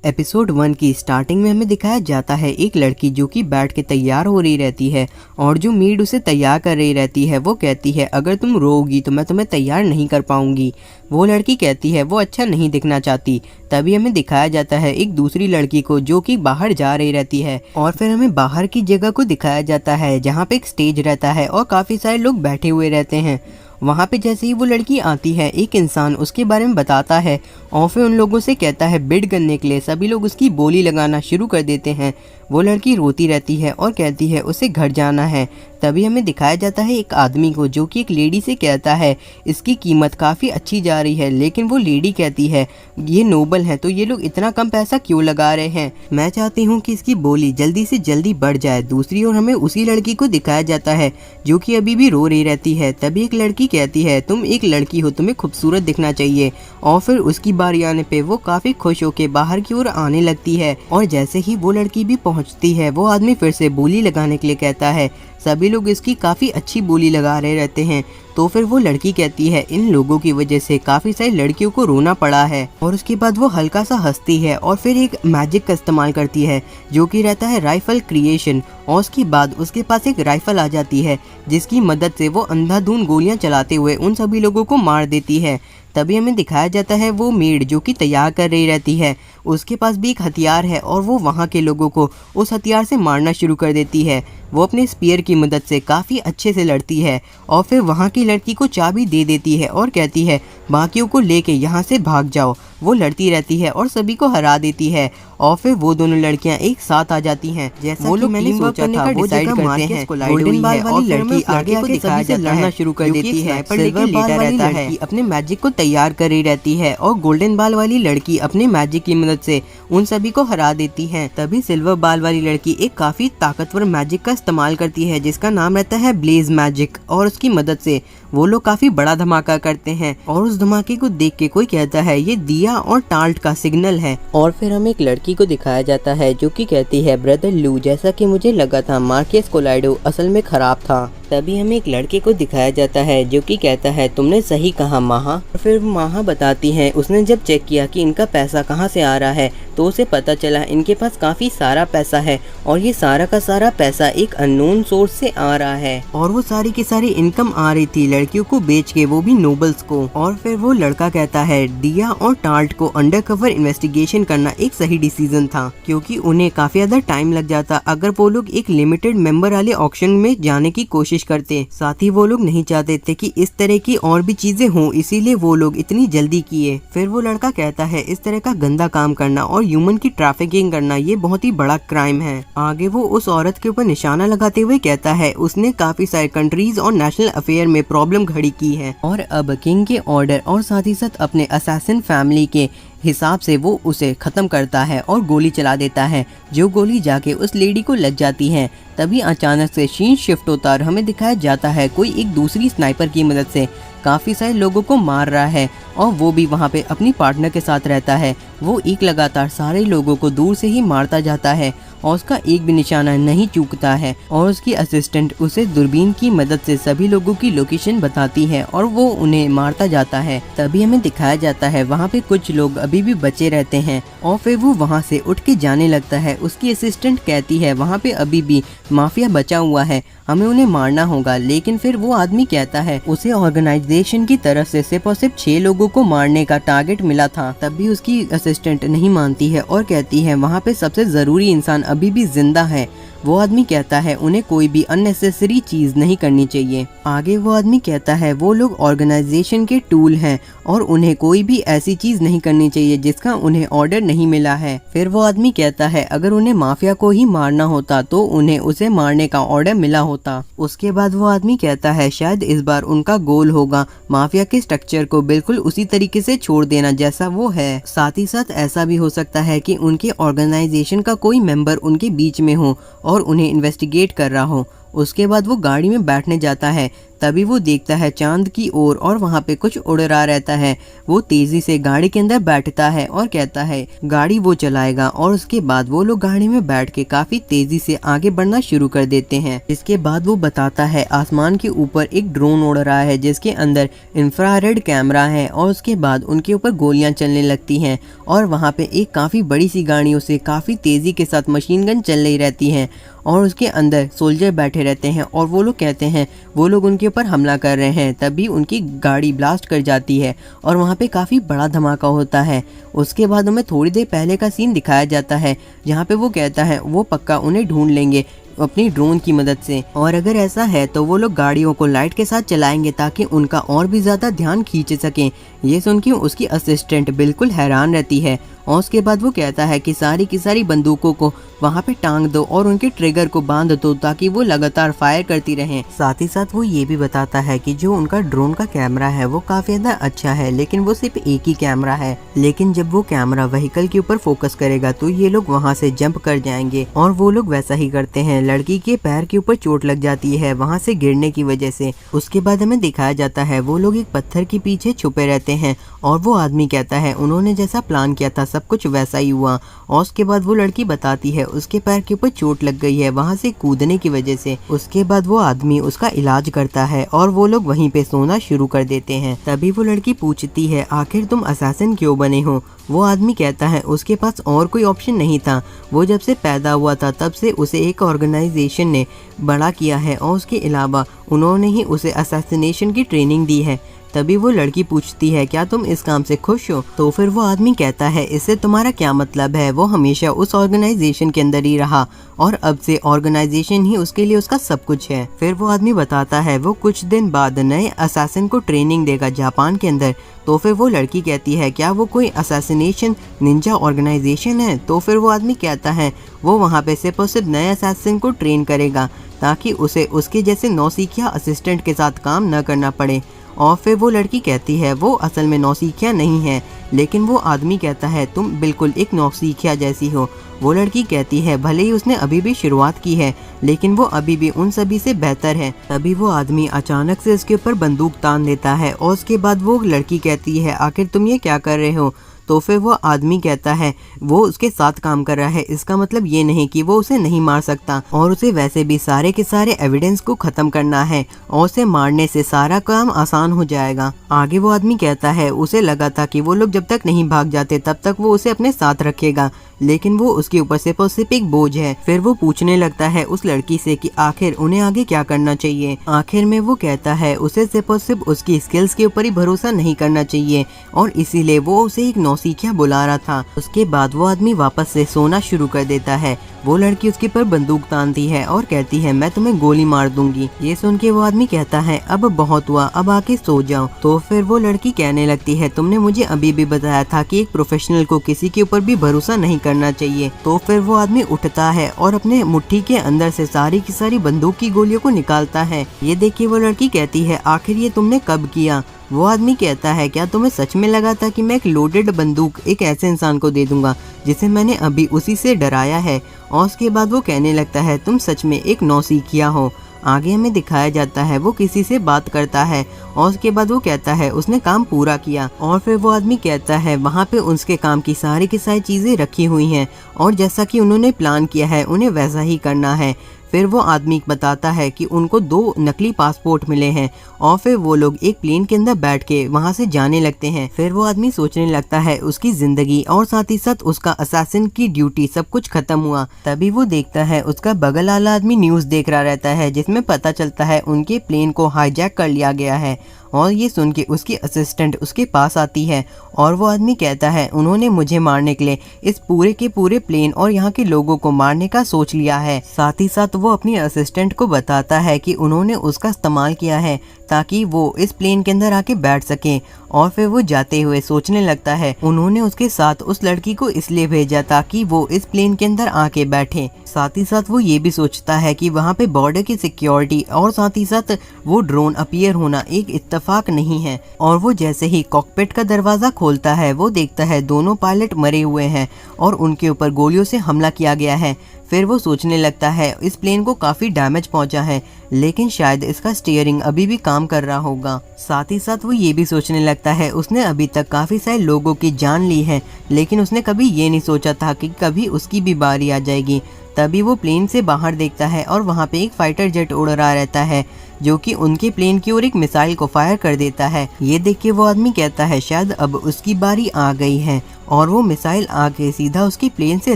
Episode 1 की starting में हमें दिखाया जाता है एक लड़की जो कि बैठ के तैयार हो रही रहती है और जो मीड उसे तैयार कर रही रहती है वो कहती है अगर तुम रोओगी तो मैं तुम्हें तैयार नहीं कर पाऊंगी। वो लड़की कहती है वो अच्छा नहीं दिखना चाहती। तभी हमें दिखाया जाता है एक दूसरी लड़की को जो कि बाहर जा रही रहती है और फिर हमें बाहर की जगह को दिखाया जाता है जहाँ पे एक स्टेज रहता है और काफ़ी सारे लोग बैठे हुए रहते हैं। वहाँ पे जैसे ही वो लड़की आती है एक इंसान उसके बारे में बताता है और फिर उन लोगों से कहता है बिड करने के लिए। सभी लोग उसकी बोली लगाना शुरू कर देते हैं। वो लड़की रोती रहती है और कहती है उसे घर जाना है। तभी हमें दिखाया जाता है एक आदमी को जो कि एक लेडी से कहता है इसकी कीमत काफ़ी अच्छी जा रही है, लेकिन वो लेडी कहती है ये नोबल है तो ये लोग इतना कम पैसा क्यों लगा रहे हैं, मैं चाहती हूँ कि इसकी बोली जल्दी से जल्दी बढ़ जाए। दूसरी ओर हमें उसी लड़की को दिखाया जाता है जो कि अभी भी रो रही रहती है। तभी एक लड़की कहती है तुम एक लड़की हो, तुम्हें खूबसूरत दिखना चाहिए। और फिर उसकी बारी आने पे वो काफ़ी खुश होकर बाहर की ओर आने लगती है और जैसे ही वो लड़की भी पहुंचती है वो आदमी फिर से बोली लगाने के लिए कहता है। सभी लोग इसकी काफ़ी अच्छी बोली लगा रहे रहते हैं। तो फिर वो लड़की कहती है इन लोगों की वजह से काफ़ी सारी लड़कियों को रोना पड़ा है। और उसके बाद वो हल्का सा हंसती है और फिर एक मैजिक का इस्तेमाल करती है जो कि रहता है राइफल क्रिएशन। और उसके बाद उसके पास एक राइफल आ जाती है जिसकी मदद से वो अंधाधुंध गोलियां चलाते हुए उन सभी लोगों को मार देती है। तभी हमें दिखाया जाता है वो मेड जो कि तैयार कर रही रहती है उसके पास भी एक हथियार है और वो वहाँ के लोगों को उस हथियार से मारना शुरू कर देती है। वो अपने स्पीयर की मदद से काफ़ी अच्छे से लड़ती है और फिर वहाँ की लड़की को चाबी दे देती है और कहती है बाकियों को लेके यहाँ से भाग जाओ। वो लड़ती रहती है और सभी को हरा देती है और फिर वो दोनों लड़कियां एक साथ आ जाती हैं। जैसा वो लोग मैंने सोचा था वो डिसाइड करते हैं। गोल्डन बाल वाली लड़की आगे को दिखाया जाता है शुरू कर देती है। सिल्वर बाल वाली लड़की अपने मैजिक को तैयार कर रही रहती है और गोल्डन बाल वाली लड़की अपने मैजिक की मदद से उन सभी को हरा देती है। तभी सिल्वर बाल वाली लड़की एक काफी ताकतवर मैजिक का इस्तेमाल करती है जिसका नाम रहता है ब्लेज मैजिक और उसकी मदद से वो लोग काफी बड़ा धमाका करते हैं। और उस धमाके को देख के कोई कहता है ये दिया और टाल्ट का सिग्नल है। और फिर हमें एक लड़की को दिखाया जाता है जो कि कहती है ब्रदर लू जैसा कि मुझे लगा था मार्केस कोलाइडो असल में खराब था। तभी हमें एक लड़के को दिखाया जाता है जो कि कहता है तुमने सही कहा माहा। और फिर माहा बताती है उसने जब चेक किया कि इनका पैसा कहाँ से आ रहा है तो उसे पता चला इनके पास काफी सारा पैसा है और ये सारा का सारा पैसा एक अननोन सोर्स से आ रहा है। और वो सारी की सारी इनकम आ रही थी लड़कियों को बेच के, वो भी नोबल्स को। और फिर वो लड़का कहता है दिया और टाल्ट को अंडरकवर इन्वेस्टिगेशन करना एक सही डिसीजन था क्योंकि उन्हें काफी ज्यादा टाइम लग जाता अगर वो लोग एक लिमिटेड मेंबर वाले ऑक्शन में जाने की कोशिश करते। साथ ही वो लोग नहीं चाहते थे कि इस तरह की और भी चीजें हों, इसीलिए वो लोग इतनी जल्दी किए। फिर वो लड़का कहता है इस तरह का गंदा काम करना और ह्यूमन की ट्रैफिकिंग करना ये बहुत ही बड़ा क्राइम है। आगे वो उस औरत के ऊपर निशाना लगाते हुए कहता है उसने काफी सारे कंट्रीज और नेशनल अफेयर में प्रॉब्लम खड़ी की है और अब किंग के ऑर्डर और साथ ही साथ अपने असैसिन फैमिली के हिसाब से वो उसे खत्म करता है और गोली चला देता है जो गोली जाके उस लेडी को लग जाती है। तभी अचानक से सीन शिफ्ट होता और हमें दिखाया जाता है कोई एक दूसरी स्नाइपर की मदद से काफ़ी सारे लोगों को मार रहा है और वो भी वहाँ पे अपनी पार्टनर के साथ रहता है। वो एक लगातार सारे लोगों को दूर से ही मारता जाता है और उसका एक भी निशाना नहीं चूकता है और उसकी असिस्टेंट उसे दूरबीन की मदद से सभी लोगों की लोकेशन बताती है और वो उन्हें मारता जाता है। तभी हमें दिखाया जाता है वहाँ पे कुछ लोग अभी भी बचे रहते हैं और फिर वो वहाँ से उठ के जाने लगता है। उसकी असिस्टेंट कहती है वहाँ पे अभी भी माफिया बचा हुआ है, हमें उन्हें मारना होगा। लेकिन फिर वो आदमी कहता है उसे ऑर्गेनाइजेशन की तरफ से सिर्फ और सिर्फ 6 लोगों को मारने का टारगेट मिला था। तब भी उसकी असिस्टेंट नहीं मानती है और कहती है वहाँ पे सबसे जरूरी इंसान अभी भी जिंदा है। वो आदमी कहता है उन्हें कोई भी अननेसेसरी चीज नहीं करनी चाहिए। आगे वो आदमी कहता है वो लोग ऑर्गेनाइजेशन के टूल हैं और उन्हें कोई भी ऐसी चीज नहीं करनी चाहिए जिसका उन्हें ऑर्डर नहीं मिला है। फिर वो आदमी कहता है अगर उन्हें माफिया को ही मारना होता तो उन्हें उसे मारने का ऑर्डर मिला होता। उसके बाद वो आदमी कहता है शायद इस बार उनका गोल होगा माफिया के स्ट्रक्चर को बिल्कुल उसी तरीके से छोड़ देना जैसा वो है। साथ ही साथ ऐसा भी हो सकता है कि उनके ऑर्गेनाइजेशन का कोई मेंबर उनके बीच में हो और उन्हें इन्वेस्टिगेट कर रहा हो उसके बाद वो गाड़ी में बैठने जाता है। तभी वो देखता है चांद की ओर और वहाँ पे कुछ उड़ रहा रहता है। वो तेजी से गाड़ी के अंदर बैठता है और कहता है गाड़ी वो चलाएगा, और उसके बाद वो लोग गाड़ी में बैठ के काफी तेजी से आगे बढ़ना शुरू कर देते हैं। इसके बाद वो बताता है आसमान के ऊपर एक ड्रोन उड़ रहा है जिसके अंदर इंफ्रारेड कैमरा है, और उसके बाद उनके ऊपर गोलियां चलने लगती हैं और वहाँ पे एक काफी बड़ी सी गाड़ियों से काफी तेजी के साथ मशीन गन चल रही रहती हैं और उसके अंदर सोल्जर बैठे रहते हैं और वो लोग कहते हैं वो लोग उनके ऊपर हमला कर रहे हैं। तभी उनकी गाड़ी ब्लास्ट कर जाती है और वहाँ पे काफ़ी बड़ा धमाका होता है। उसके बाद हमें थोड़ी देर पहले का सीन दिखाया जाता है जहाँ पे वो कहता है वो पक्का उन्हें ढूंढ लेंगे अपनी ड्रोन की मदद से, और अगर ऐसा है तो वो लोग गाड़ियों को लाइट के साथ चलाएंगे ताकि उनका और भी ज़्यादा ध्यान खींच सकें। ये सुन के उसकी असिस्टेंट बिल्कुल हैरान रहती है और उसके बाद वो कहता है कि सारी की सारी बंदूकों को वहाँ पे टांग दो और उनके ट्रिगर को बांध दो ताकि वो लगातार फायर करती रहें। साथ ही साथ वो ये भी बताता है कि जो उनका ड्रोन का कैमरा है वो काफ़ी ज़्यादा अच्छा है, लेकिन वो सिर्फ एक ही कैमरा है, लेकिन जब वो कैमरा व्हीकल के ऊपर फोकस करेगा तो ये लोग वहाँ से जंप कर जाएंगे, और वो लोग वैसा ही करते हैं। लड़की के पैर के ऊपर चोट लग जाती है वहाँ से गिरने की वजह से। उसके बाद हमें दिखाया जाता है वो लोग एक पत्थर के पीछे छुपे रहते हैं और वो आदमी कहता है उन्होंने जैसा प्लान किया था सब कुछ वैसा ही हुआ। और उसके बाद वो लड़की बताती है उसके पैर के ऊपर चोट लग गई है वहाँ से कूदने की वजह से। उसके बाद वो आदमी उसका इलाज करता है और वो लोग वहीं पे सोना शुरू कर देते हैं। तभी वो लड़की पूछती है आखिर तुम असैसिन क्यों बने हो। वो आदमी कहता है उसके पास और कोई ऑप्शन नहीं था, वो जब से पैदा हुआ था तब से उसे एक ऑर्गेनाइजेशन ने बड़ा किया है और उसके अलावा उन्होंने ही उसे असैसिनेशन की ट्रेनिंग दी है। तभी वो लड़की पूछती है क्या तुम इस काम से खुश हो। तो फिर वो आदमी कहता है इससे तुम्हारा क्या मतलब है, वो हमेशा उस ऑर्गेनाइजेशन के अंदर ही रहा और अब से ऑर्गेनाइजेशन ही उसके लिए उसका सब कुछ है। फिर वो आदमी बताता है वो कुछ दिन बाद नए असैसिन को ट्रेनिंग देगा जापान के अंदर। तो फिर वो लड़की कहती है क्या वो कोई असैसिनेशन निंजा ऑर्गेनाइजेशन है। तो फिर वो आदमी कहता है वो वहाँ पे सिर्फ और सिर्फ नए असैसिन को ट्रेन करेगा ताकि उसे उसके जैसे नौसिखिया असिस्टेंट के साथ काम न करना पड़े। और फिर वो लड़की कहती है वो असल में नौसिखिया नहीं है, लेकिन वो आदमी कहता है तुम बिल्कुल एक नौसिखिया जैसी हो। वो लड़की कहती है भले ही उसने अभी भी शुरुआत की है लेकिन वो अभी भी उन सभी से बेहतर है। तभी वो आदमी अचानक से उसके ऊपर बंदूक तान देता है और उसके बाद वो लड़की कहती है आखिर तुम ये क्या कर रहे हो। तो फिर वो आदमी कहता है वो उसके साथ काम कर रहा है, इसका मतलब ये नहीं कि वो उसे नहीं मार सकता, और उसे वैसे भी सारे के सारे एविडेंस को खत्म करना है और उसे मारने से सारा काम आसान हो जाएगा। आगे वो आदमी कहता है उसे लगा था कि वो लोग जब तक नहीं भाग जाते तब तक वो उसे अपने साथ रखेगा, लेकिन वो उसके ऊपर सिर्फ एक बोझ है। फिर वो पूछने लगता है उस लड़की से कि आखिर उन्हें आगे क्या करना चाहिए। आखिर में वो कहता है उसे सिर्फ उसकी स्किल्स के ऊपर ही भरोसा नहीं करना चाहिए और इसीलिए वो उसे एक नौसिखिया बुला रहा था। उसके बाद वो आदमी वापस से सोना शुरू कर देता है। वो लड़की उसके पर बंदूक तानती है और कहती है मैं तुम्हें गोली मार दूंगी। ये सुन के वो आदमी कहता है अब बहुत हुआ, अब आके सो जाओ। तो फिर वो लड़की कहने लगती है तुमने मुझे अभी भी बताया था कि एक प्रोफेशनल को किसी के ऊपर भी भरोसा नहीं करना चाहिए। तो फिर वो आदमी उठता है और अपने मुट्ठी के अंदर से सारी की सारी बंदूक की गोलियों को निकालता है। ये देख के वो लड़की कहती है आखिर ये तुमने कब किया। वो आदमी कहता है क्या तुम्हें सच में लगा था कि मैं एक लोडेड बंदूक एक ऐसे इंसान को दे दूंगा जिसे मैंने अभी उसी से डराया है। और उसके बाद वो कहने लगता है तुम सच में एक नौसिखिया हो। आगे हमें दिखाया जाता है वो किसी से बात करता है और उसके बाद वो कहता है उसने काम पूरा किया। और फिर वो आदमी कहता है वहाँ पे उसके काम की सारी चीज़ें रखी हुई हैं और जैसा कि उन्होंने प्लान किया है उन्हें वैसा ही करना है। फिर वो आदमी बताता है कि उनको 2 नकली पासपोर्ट मिले हैं और फिर वो लोग एक प्लेन के अंदर बैठ के वहाँ से जाने लगते हैं। फिर वो आदमी सोचने लगता है उसकी जिंदगी और साथ ही साथ उसका असैसिन की ड्यूटी सब कुछ खत्म हुआ। तभी वो देखता है उसका बगल वाला आदमी न्यूज़ देख रहा रहता है जिसमें पता चलता है उनके प्लेन को हाईजैक कर लिया गया है। और ये सुन के उसकी असिस्टेंट उसके पास आती है और वो आदमी कहता है उन्होंने मुझे मारने के लिए इस पूरे के पूरे प्लेन और यहाँ के लोगों को मारने का सोच लिया है। साथ ही साथ वो अपनी असिस्टेंट को बताता है कि उन्होंने उसका इस्तेमाल किया है ताकि वो इस प्लेन के अंदर आके बैठ सके। और फिर वो जाते हुए सोचने लगता है उन्होंने उसके साथ उस लड़की को इसलिए भेजा ताकि वो इस प्लेन के अंदर आके बैठे। साथ ही साथ वो ये भी सोचता है कि वहाँ पे बॉर्डर की सिक्योरिटी और साथ ही साथ वो ड्रोन अपीयर होना एक इत्तेफाक नहीं है। और वो जैसे ही कॉकपिट का दरवाज़ा खोलता है वो देखता है दोनों पायलट मरे हुए हैं और उनके ऊपर गोलियों से हमला किया गया है। फिर वो सोचने लगता है इस प्लेन को काफ़ी डैमेज पहुंचा है, लेकिन शायद इसका स्टीयरिंग अभी भी काम कर रहा होगा। साथ ही साथ वो ये भी सोचने लगता है उसने अभी तक काफ़ी सारे लोगों की जान ली है, लेकिन उसने कभी ये नहीं सोचा था कि कभी उसकी भी बारी आ जाएगी। तभी वो प्लेन से बाहर देखता है और वहाँ पे एक फाइटर जेट उड़ रहा रहता है जो कि उनके प्लेन की ओर एक मिसाइल को फायर कर देता है। ये देख के वो आदमी कहता है शायद अब उसकी बारी आ गई है, और वो मिसाइल आके सीधा उसकी प्लेन से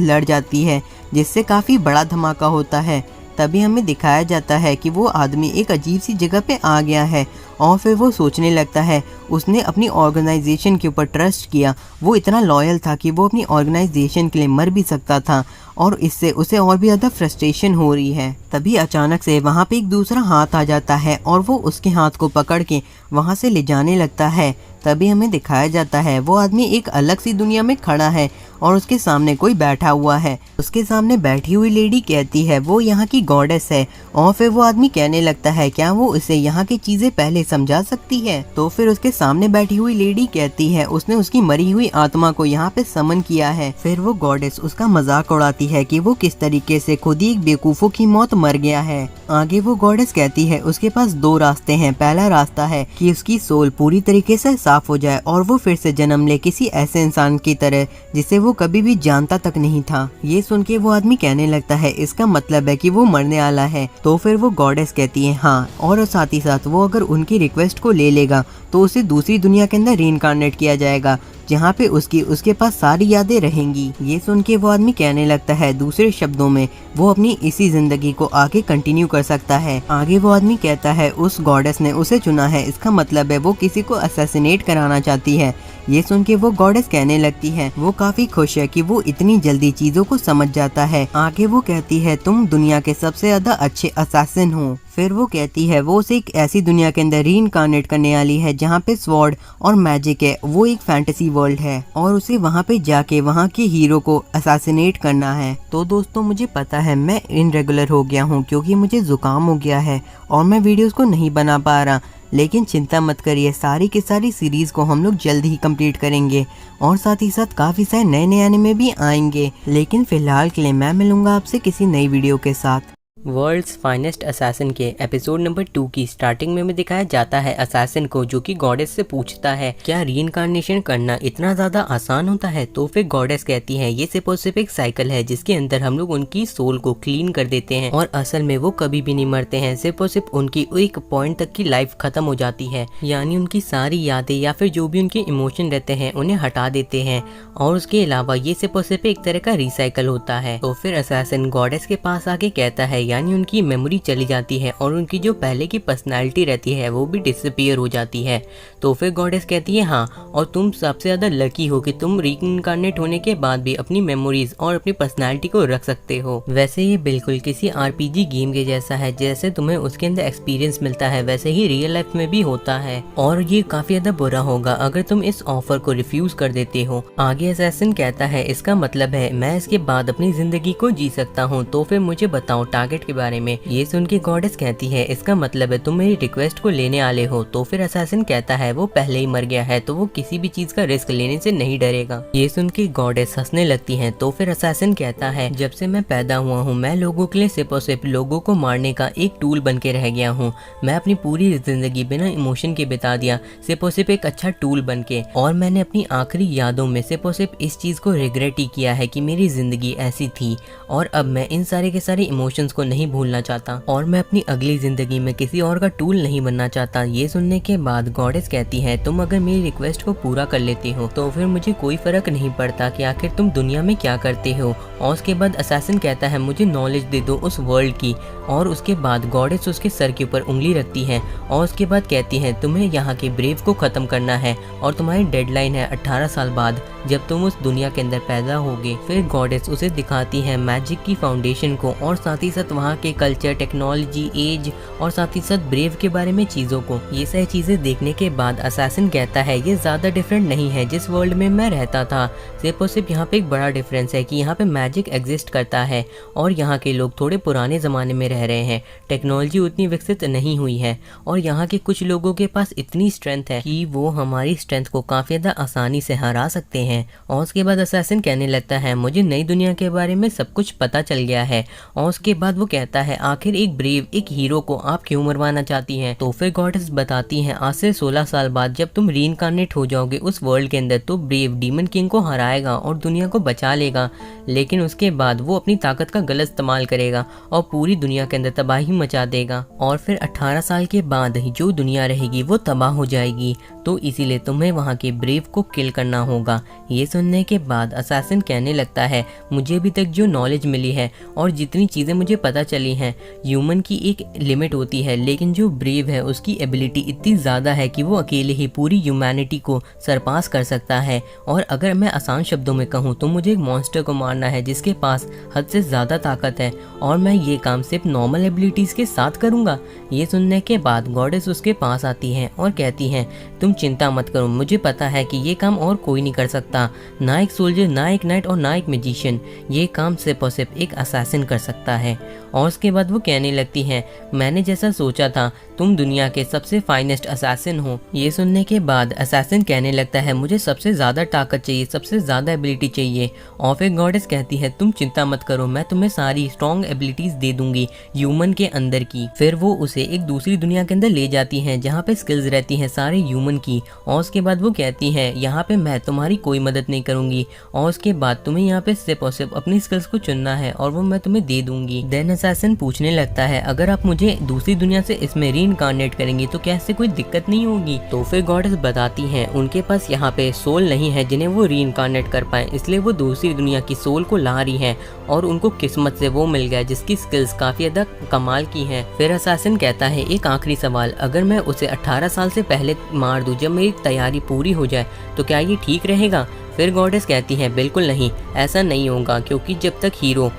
लड़ जाती है, जिससे काफ़ी बड़ा धमाका होता है। तभी हमें दिखाया जाता है कि वो आदमी एक अजीब सी जगह पे आ गया है, और फिर वो सोचने लगता है उसने अपनी ऑर्गेनाइजेशन के ऊपर ट्रस्ट किया। वो इतना लॉयल था कि वो अपनी ऑर्गेनाइजेशन के लिए मर भी सकता था, और इससे उसे और भी ज़्यादा फ्रस्ट्रेशन हो रही है। तभी अचानक से वहाँ पे एक दूसरा हाथ आ जाता है और वो उसके हाथ को पकड़ के वहाँ से ले जाने लगता है। तभी हमें दिखाया जाता है वो आदमी एक अलग सी दुनिया में खड़ा है और उसके सामने कोई बैठा हुआ है। उसके सामने बैठी हुई लेडी कहती है वो यहाँ की गॉडेस है, और फिर वो आदमी कहने लगता है क्या वो उसे यहाँ की चीजें पहले समझा सकती है। तो फिर उसके सामने बैठी हुई लेडी कहती है उसने उसकी मरी हुई आत्मा को यहाँ पे समन किया है। फिर वो गॉडेस उसका मजाक उड़ाती है कि वो किस तरीके से खुद ही एक बेवकूफों की मौत मर गया है। आगे वो गॉडेस कहती है उसके पास दो रास्ते हैं। पहला रास्ता है कि उसकी सोल पूरी तरीके से साफ हो जाए और वो फिर से जन्म ले किसी ऐसे इंसान की तरह जिसे वो कभी भी जानता तक नहीं था। ये सुन के वो आदमी कहने लगता है इसका मतलब है कि वो मरने वाला है। तो फिर वो गॉडेस कहती है हाँ, और साथ ही साथ वो अगर उनकी रिक्वेस्ट को ले लेगा तो उसे दूसरी दुनिया के अंदर रीइंकार्नेट किया जाएगा, जहाँ पे उसके पास सारी यादें रहेंगी। ये सुन के वो आदमी कहने लगता है दूसरे शब्दों में वो अपनी इसी जिंदगी को आगे कंटिन्यू कर सकता है। आगे वो आदमी कहता है उस गॉडेस ने उसे चुना है, इसका मतलब है वो किसी को असैसिनेट कराना चाहती है। ये सुन के वो गॉडेस कहने लगती है वो काफी खुश है कि वो इतनी जल्दी चीजों को समझ जाता है। आगे वो कहती है तुम दुनिया के सबसे ज्यादा अच्छे असैसिन हो। फिर वो कहती है वो उसे एक ऐसी दुनिया के अंदर रीइंकार्नेट करने वाली है जहाँ पे स्वॉर्ड और मैजिक है, वो एक फैंटेसी वर्ल्ड है, और उसे वहाँ पे जाके वहाँ के हीरो को असैसिनेट करना है। तो दोस्तों मुझे पता है मैं इनरेगुलर हो गया हूँ क्योंकि मुझे जुकाम हो गया है और मैं वीडियोस को नहीं बना पा रहा, लेकिन चिंता मत करिए सारी की सारी सीरीज को हम लोग जल्द ही कंप्लीट करेंगे, और साथ ही साथ काफ़ी सारे नए नए एनिमे भी आएंगे। लेकिन फिलहाल के लिए मैं मिलूंगा आपसे किसी नई वीडियो के साथ। वर्ल्ड्स फाइनेस्ट असैसिन के एपिसोड नंबर 2 की स्टार्टिंग में हमें दिखाया जाता है असैसिन को जो कि गॉडेस से पूछता है क्या रीइंकार्नेशन करना इतना ज़्यादा आसान होता है। तो फिर गॉडेस कहती है ये सिर्फ एक साइकिल है जिसके अंदर हम लोग उनकी सोल को क्लीन कर देते हैं और असल में वो कभी भी नहीं मरते हैं, सिर्फ उनकी एक पॉइंट तक की लाइफ खत्म हो जाती है, यानी उनकी सारी यादें या फिर जो भी उनके इमोशन रहते हैं उन्हें हटा देते हैं, और उसके अलावा ये सिर्फ एक तरह का रिसाइकल होता है। तो फिर असैसिन गॉडेस के पास आके कहता है यानी उनकी मेमोरी चली जाती है और उनकी जो पहले की पर्सनालिटी रहती है वो भी डिसअपीयर हो जाती है। तो फिर गॉडेस कहती है हाँ, और तुम सबसे ज़्यादा लकी हो कि तुम रीइंकार्नेट होने के बाद भी अपनी मेमोरीज और अपनी पर्सनालिटी को रख सकते हो। वैसे ये बिल्कुल किसी आरपीजी गेम के जैसा है, जैसे तुम्हें उसके अंदर एक्सपीरियंस मिलता है वैसे ही रियल लाइफ में भी होता है, और ये काफ़ी ज़्यादा बुरा होगा अगर तुम इस ऑफर को रिफ्यूज कर देते हो। आगे असैसिन कहता है इसका मतलब है मैं इसके बाद अपनी जिंदगी को जी सकता हूँ, तो फिर मुझे बताओ टारगेट के बारे में। ये सुन के गॉडेस कहती है इसका मतलब है तुम मेरी रिक्वेस्ट को लेने वाले हो। तो फिर असैसिन कहता है वो पहले ही मर गया है तो वो किसी भी चीज का रिस्क लेने से नहीं डरेगा। ये सुन के गॉडेस हंसने लगती है। तो फिर असैसिन कहता है जब से मैं पैदा हुआ हूँ मैं लोगों के लिए सिर्फ लोगों को मारने का एक टूल बन के रह गया हूँ। मैं अपनी पूरी जिंदगी बिना इमोशन के बिता दिया, सिर्फ एक अच्छा टूल बन के, और मैंने अपनी आखिरी यादों में सिर्फ इस चीज को रिग्रेट ही किया है कि मेरी जिंदगी ऐसी थी, और अब मैं इन सारे के सारे इमोशंस को नहीं भूलना चाहता, और मैं अपनी अगली जिंदगी में किसी और का टूल नहीं बनना चाहता। ये सुनने के बाद गॉडेस कहती है तुम अगर मेरी रिक्वेस्ट को पूरा कर लेती हो तो फिर मुझे कोई फर्क नहीं पड़ता कि आखिर तुम दुनिया में क्या करते हो। और उसके बाद असैसिन कहता है मुझे नॉलेज दे दो उस वर्ल्ड की, और उसके बाद गॉडेस उसके सर के ऊपर उंगली रखती है और उसके बाद कहती है तुम्हें यहाँ के ब्रेव को खत्म करना है और तुम्हारी डेडलाइन है 18 साल बाद जब तुम उस दुनिया के अंदर पैदा होगे। फिर गॉडेस उसे दिखाती है मैजिक की फाउंडेशन को, और साथ ही साथ वहाँ के कल्चर, टेक्नोलॉजी, एज, और साथ ही साथ ब्रेव के बारे में चीज़ों को। ये सारी चीज़ें देखने के बाद असैसिन कहता है ये ज़्यादा डिफरेंट नहीं है जिस वर्ल्ड में मैं रहता था, सिर्फ यहाँ पे एक बड़ा डिफरेंस है कि यहाँ पे मैजिक एग्जिस्ट करता है और यहाँ के लोग थोड़े पुराने ज़माने में रह रहे हैं, टेक्नोलॉजी उतनी विकसित नहीं हुई है, और यहाँ के कुछ लोगों के पास इतनी स्ट्रेंथ है कि वो हमारी स्ट्रेंथ को काफ़ी ज़्यादा आसानी से हरा सकते हैं। हैं। और उसके बाद असैसिन कहने लगता है मुझे नई दुनिया के बारे में सब कुछ पता चल गया है। और उसके बाद वो कहता है आखिर एक ब्रेव एक हीरो को आप क्यों मरवाना चाहती हैं। तो फिर गॉडेस बताती हैं आज से 16 साल बाद जब तुम रीइंकार्नेट हो जाओगे उस वर्ल्ड के अंदर तो ब्रेव डीमन किंग को हराएगा और दुनिया को बचा लेगा, लेकिन उसके बाद वो अपनी ताकत का गलत इस्तेमाल करेगा और पूरी दुनिया के अंदर तबाही मचा देगा और फिर 18 साल के बाद ही जो दुनिया रहेगी वो तबाह हो जाएगी। तो इसीलिए तुम्हें वहाँ के ब्रेव को किल करना होगा। ये सुनने के बाद असैसिन कहने लगता है मुझे अभी तक जो नॉलेज मिली है और जितनी चीज़ें मुझे पता चली हैं, ह्यूमन की एक लिमिट होती है, लेकिन जो ब्रेव है उसकी एबिलिटी इतनी ज़्यादा है कि वो अकेले ही पूरी ह्यूमैनिटी को सरपास कर सकता है। और अगर मैं आसान शब्दों में कहूँ तो मुझे एक मॉन्स्टर को मारना है जिसके पास हद से ज़्यादा ताकत है और मैं ये काम सिर्फ नॉर्मल एबिलिटीज़ के साथ करूँगा। ये सुनने के बाद गॉडेस उसके पास आती हैं और कहती हैं तुम चिंता मत करो, मुझे पता है कि ये काम और कोई नहीं कर सकता, ना एक सोल्जर, ना एक नाइट और ना एक मैजिशियन, ये काम सिर्फ और सिर्फ एक असैसिन कर सकता है। और उसके बाद वो कहने लगती हैं मैंने जैसा सोचा था तुम दुनिया के सबसे फाइनेस्ट असैसिन हो। ये सुनने के बाद असैसिन कहने लगता है मुझे सबसे ज़्यादा ताकत चाहिए, सबसे ज़्यादा एबिलिटी चाहिए। और फिर गॉडेस कहती है तुम चिंता मत करो, मैं तुम्हें सारी स्ट्रॉन्ग एबिलिटीज़ दे दूंगी ह्यूमन के अंदर की। फिर वो उसे एक दूसरी दुनिया के अंदर ले जाती हैं जहाँ पे स्किल्स रहती हैं सारे ह्यूमन की। और उसके बाद वो कहती है यहाँ पे मैं तुम्हारी कोई मदद नहीं करूँगी और उसके बाद तुम्हें यहाँ पे सिर्फ और सिर्फ अपनी स्किल्स को चुनना है और वो मैं तुम्हें दे दूंगी। देन असैसिन पूछने लगता है अगर आप मुझे दूसरी दुनिया से इसमें रीइंकार्नेट करेंगी तो क्या इससे कोई दिक्कत नहीं होगी। तो फिर गॉडेस बताती हैं उनके पास यहाँ पे सोल नहीं है जिन्हें वो रीइंकार्नेट कर पाए, इसलिए वो दूसरी दुनिया की सोल को ला रही हैं और उनको किस्मत से वो मिल गया जिसकी स्किल्स काफी ज्यादा कमाल की हैं। फिर असैसिन कहता है एक आखिरी सवाल, अगर मैं उसे 18 साल से पहले मार दूं जब मेरी तैयारी पूरी हो जाए तो क्या ये ठीक रहेगा। फिर गॉडेस कहती है बिल्कुल नहीं, ऐसा नहीं होगा, क्योंकि जब तक हीरो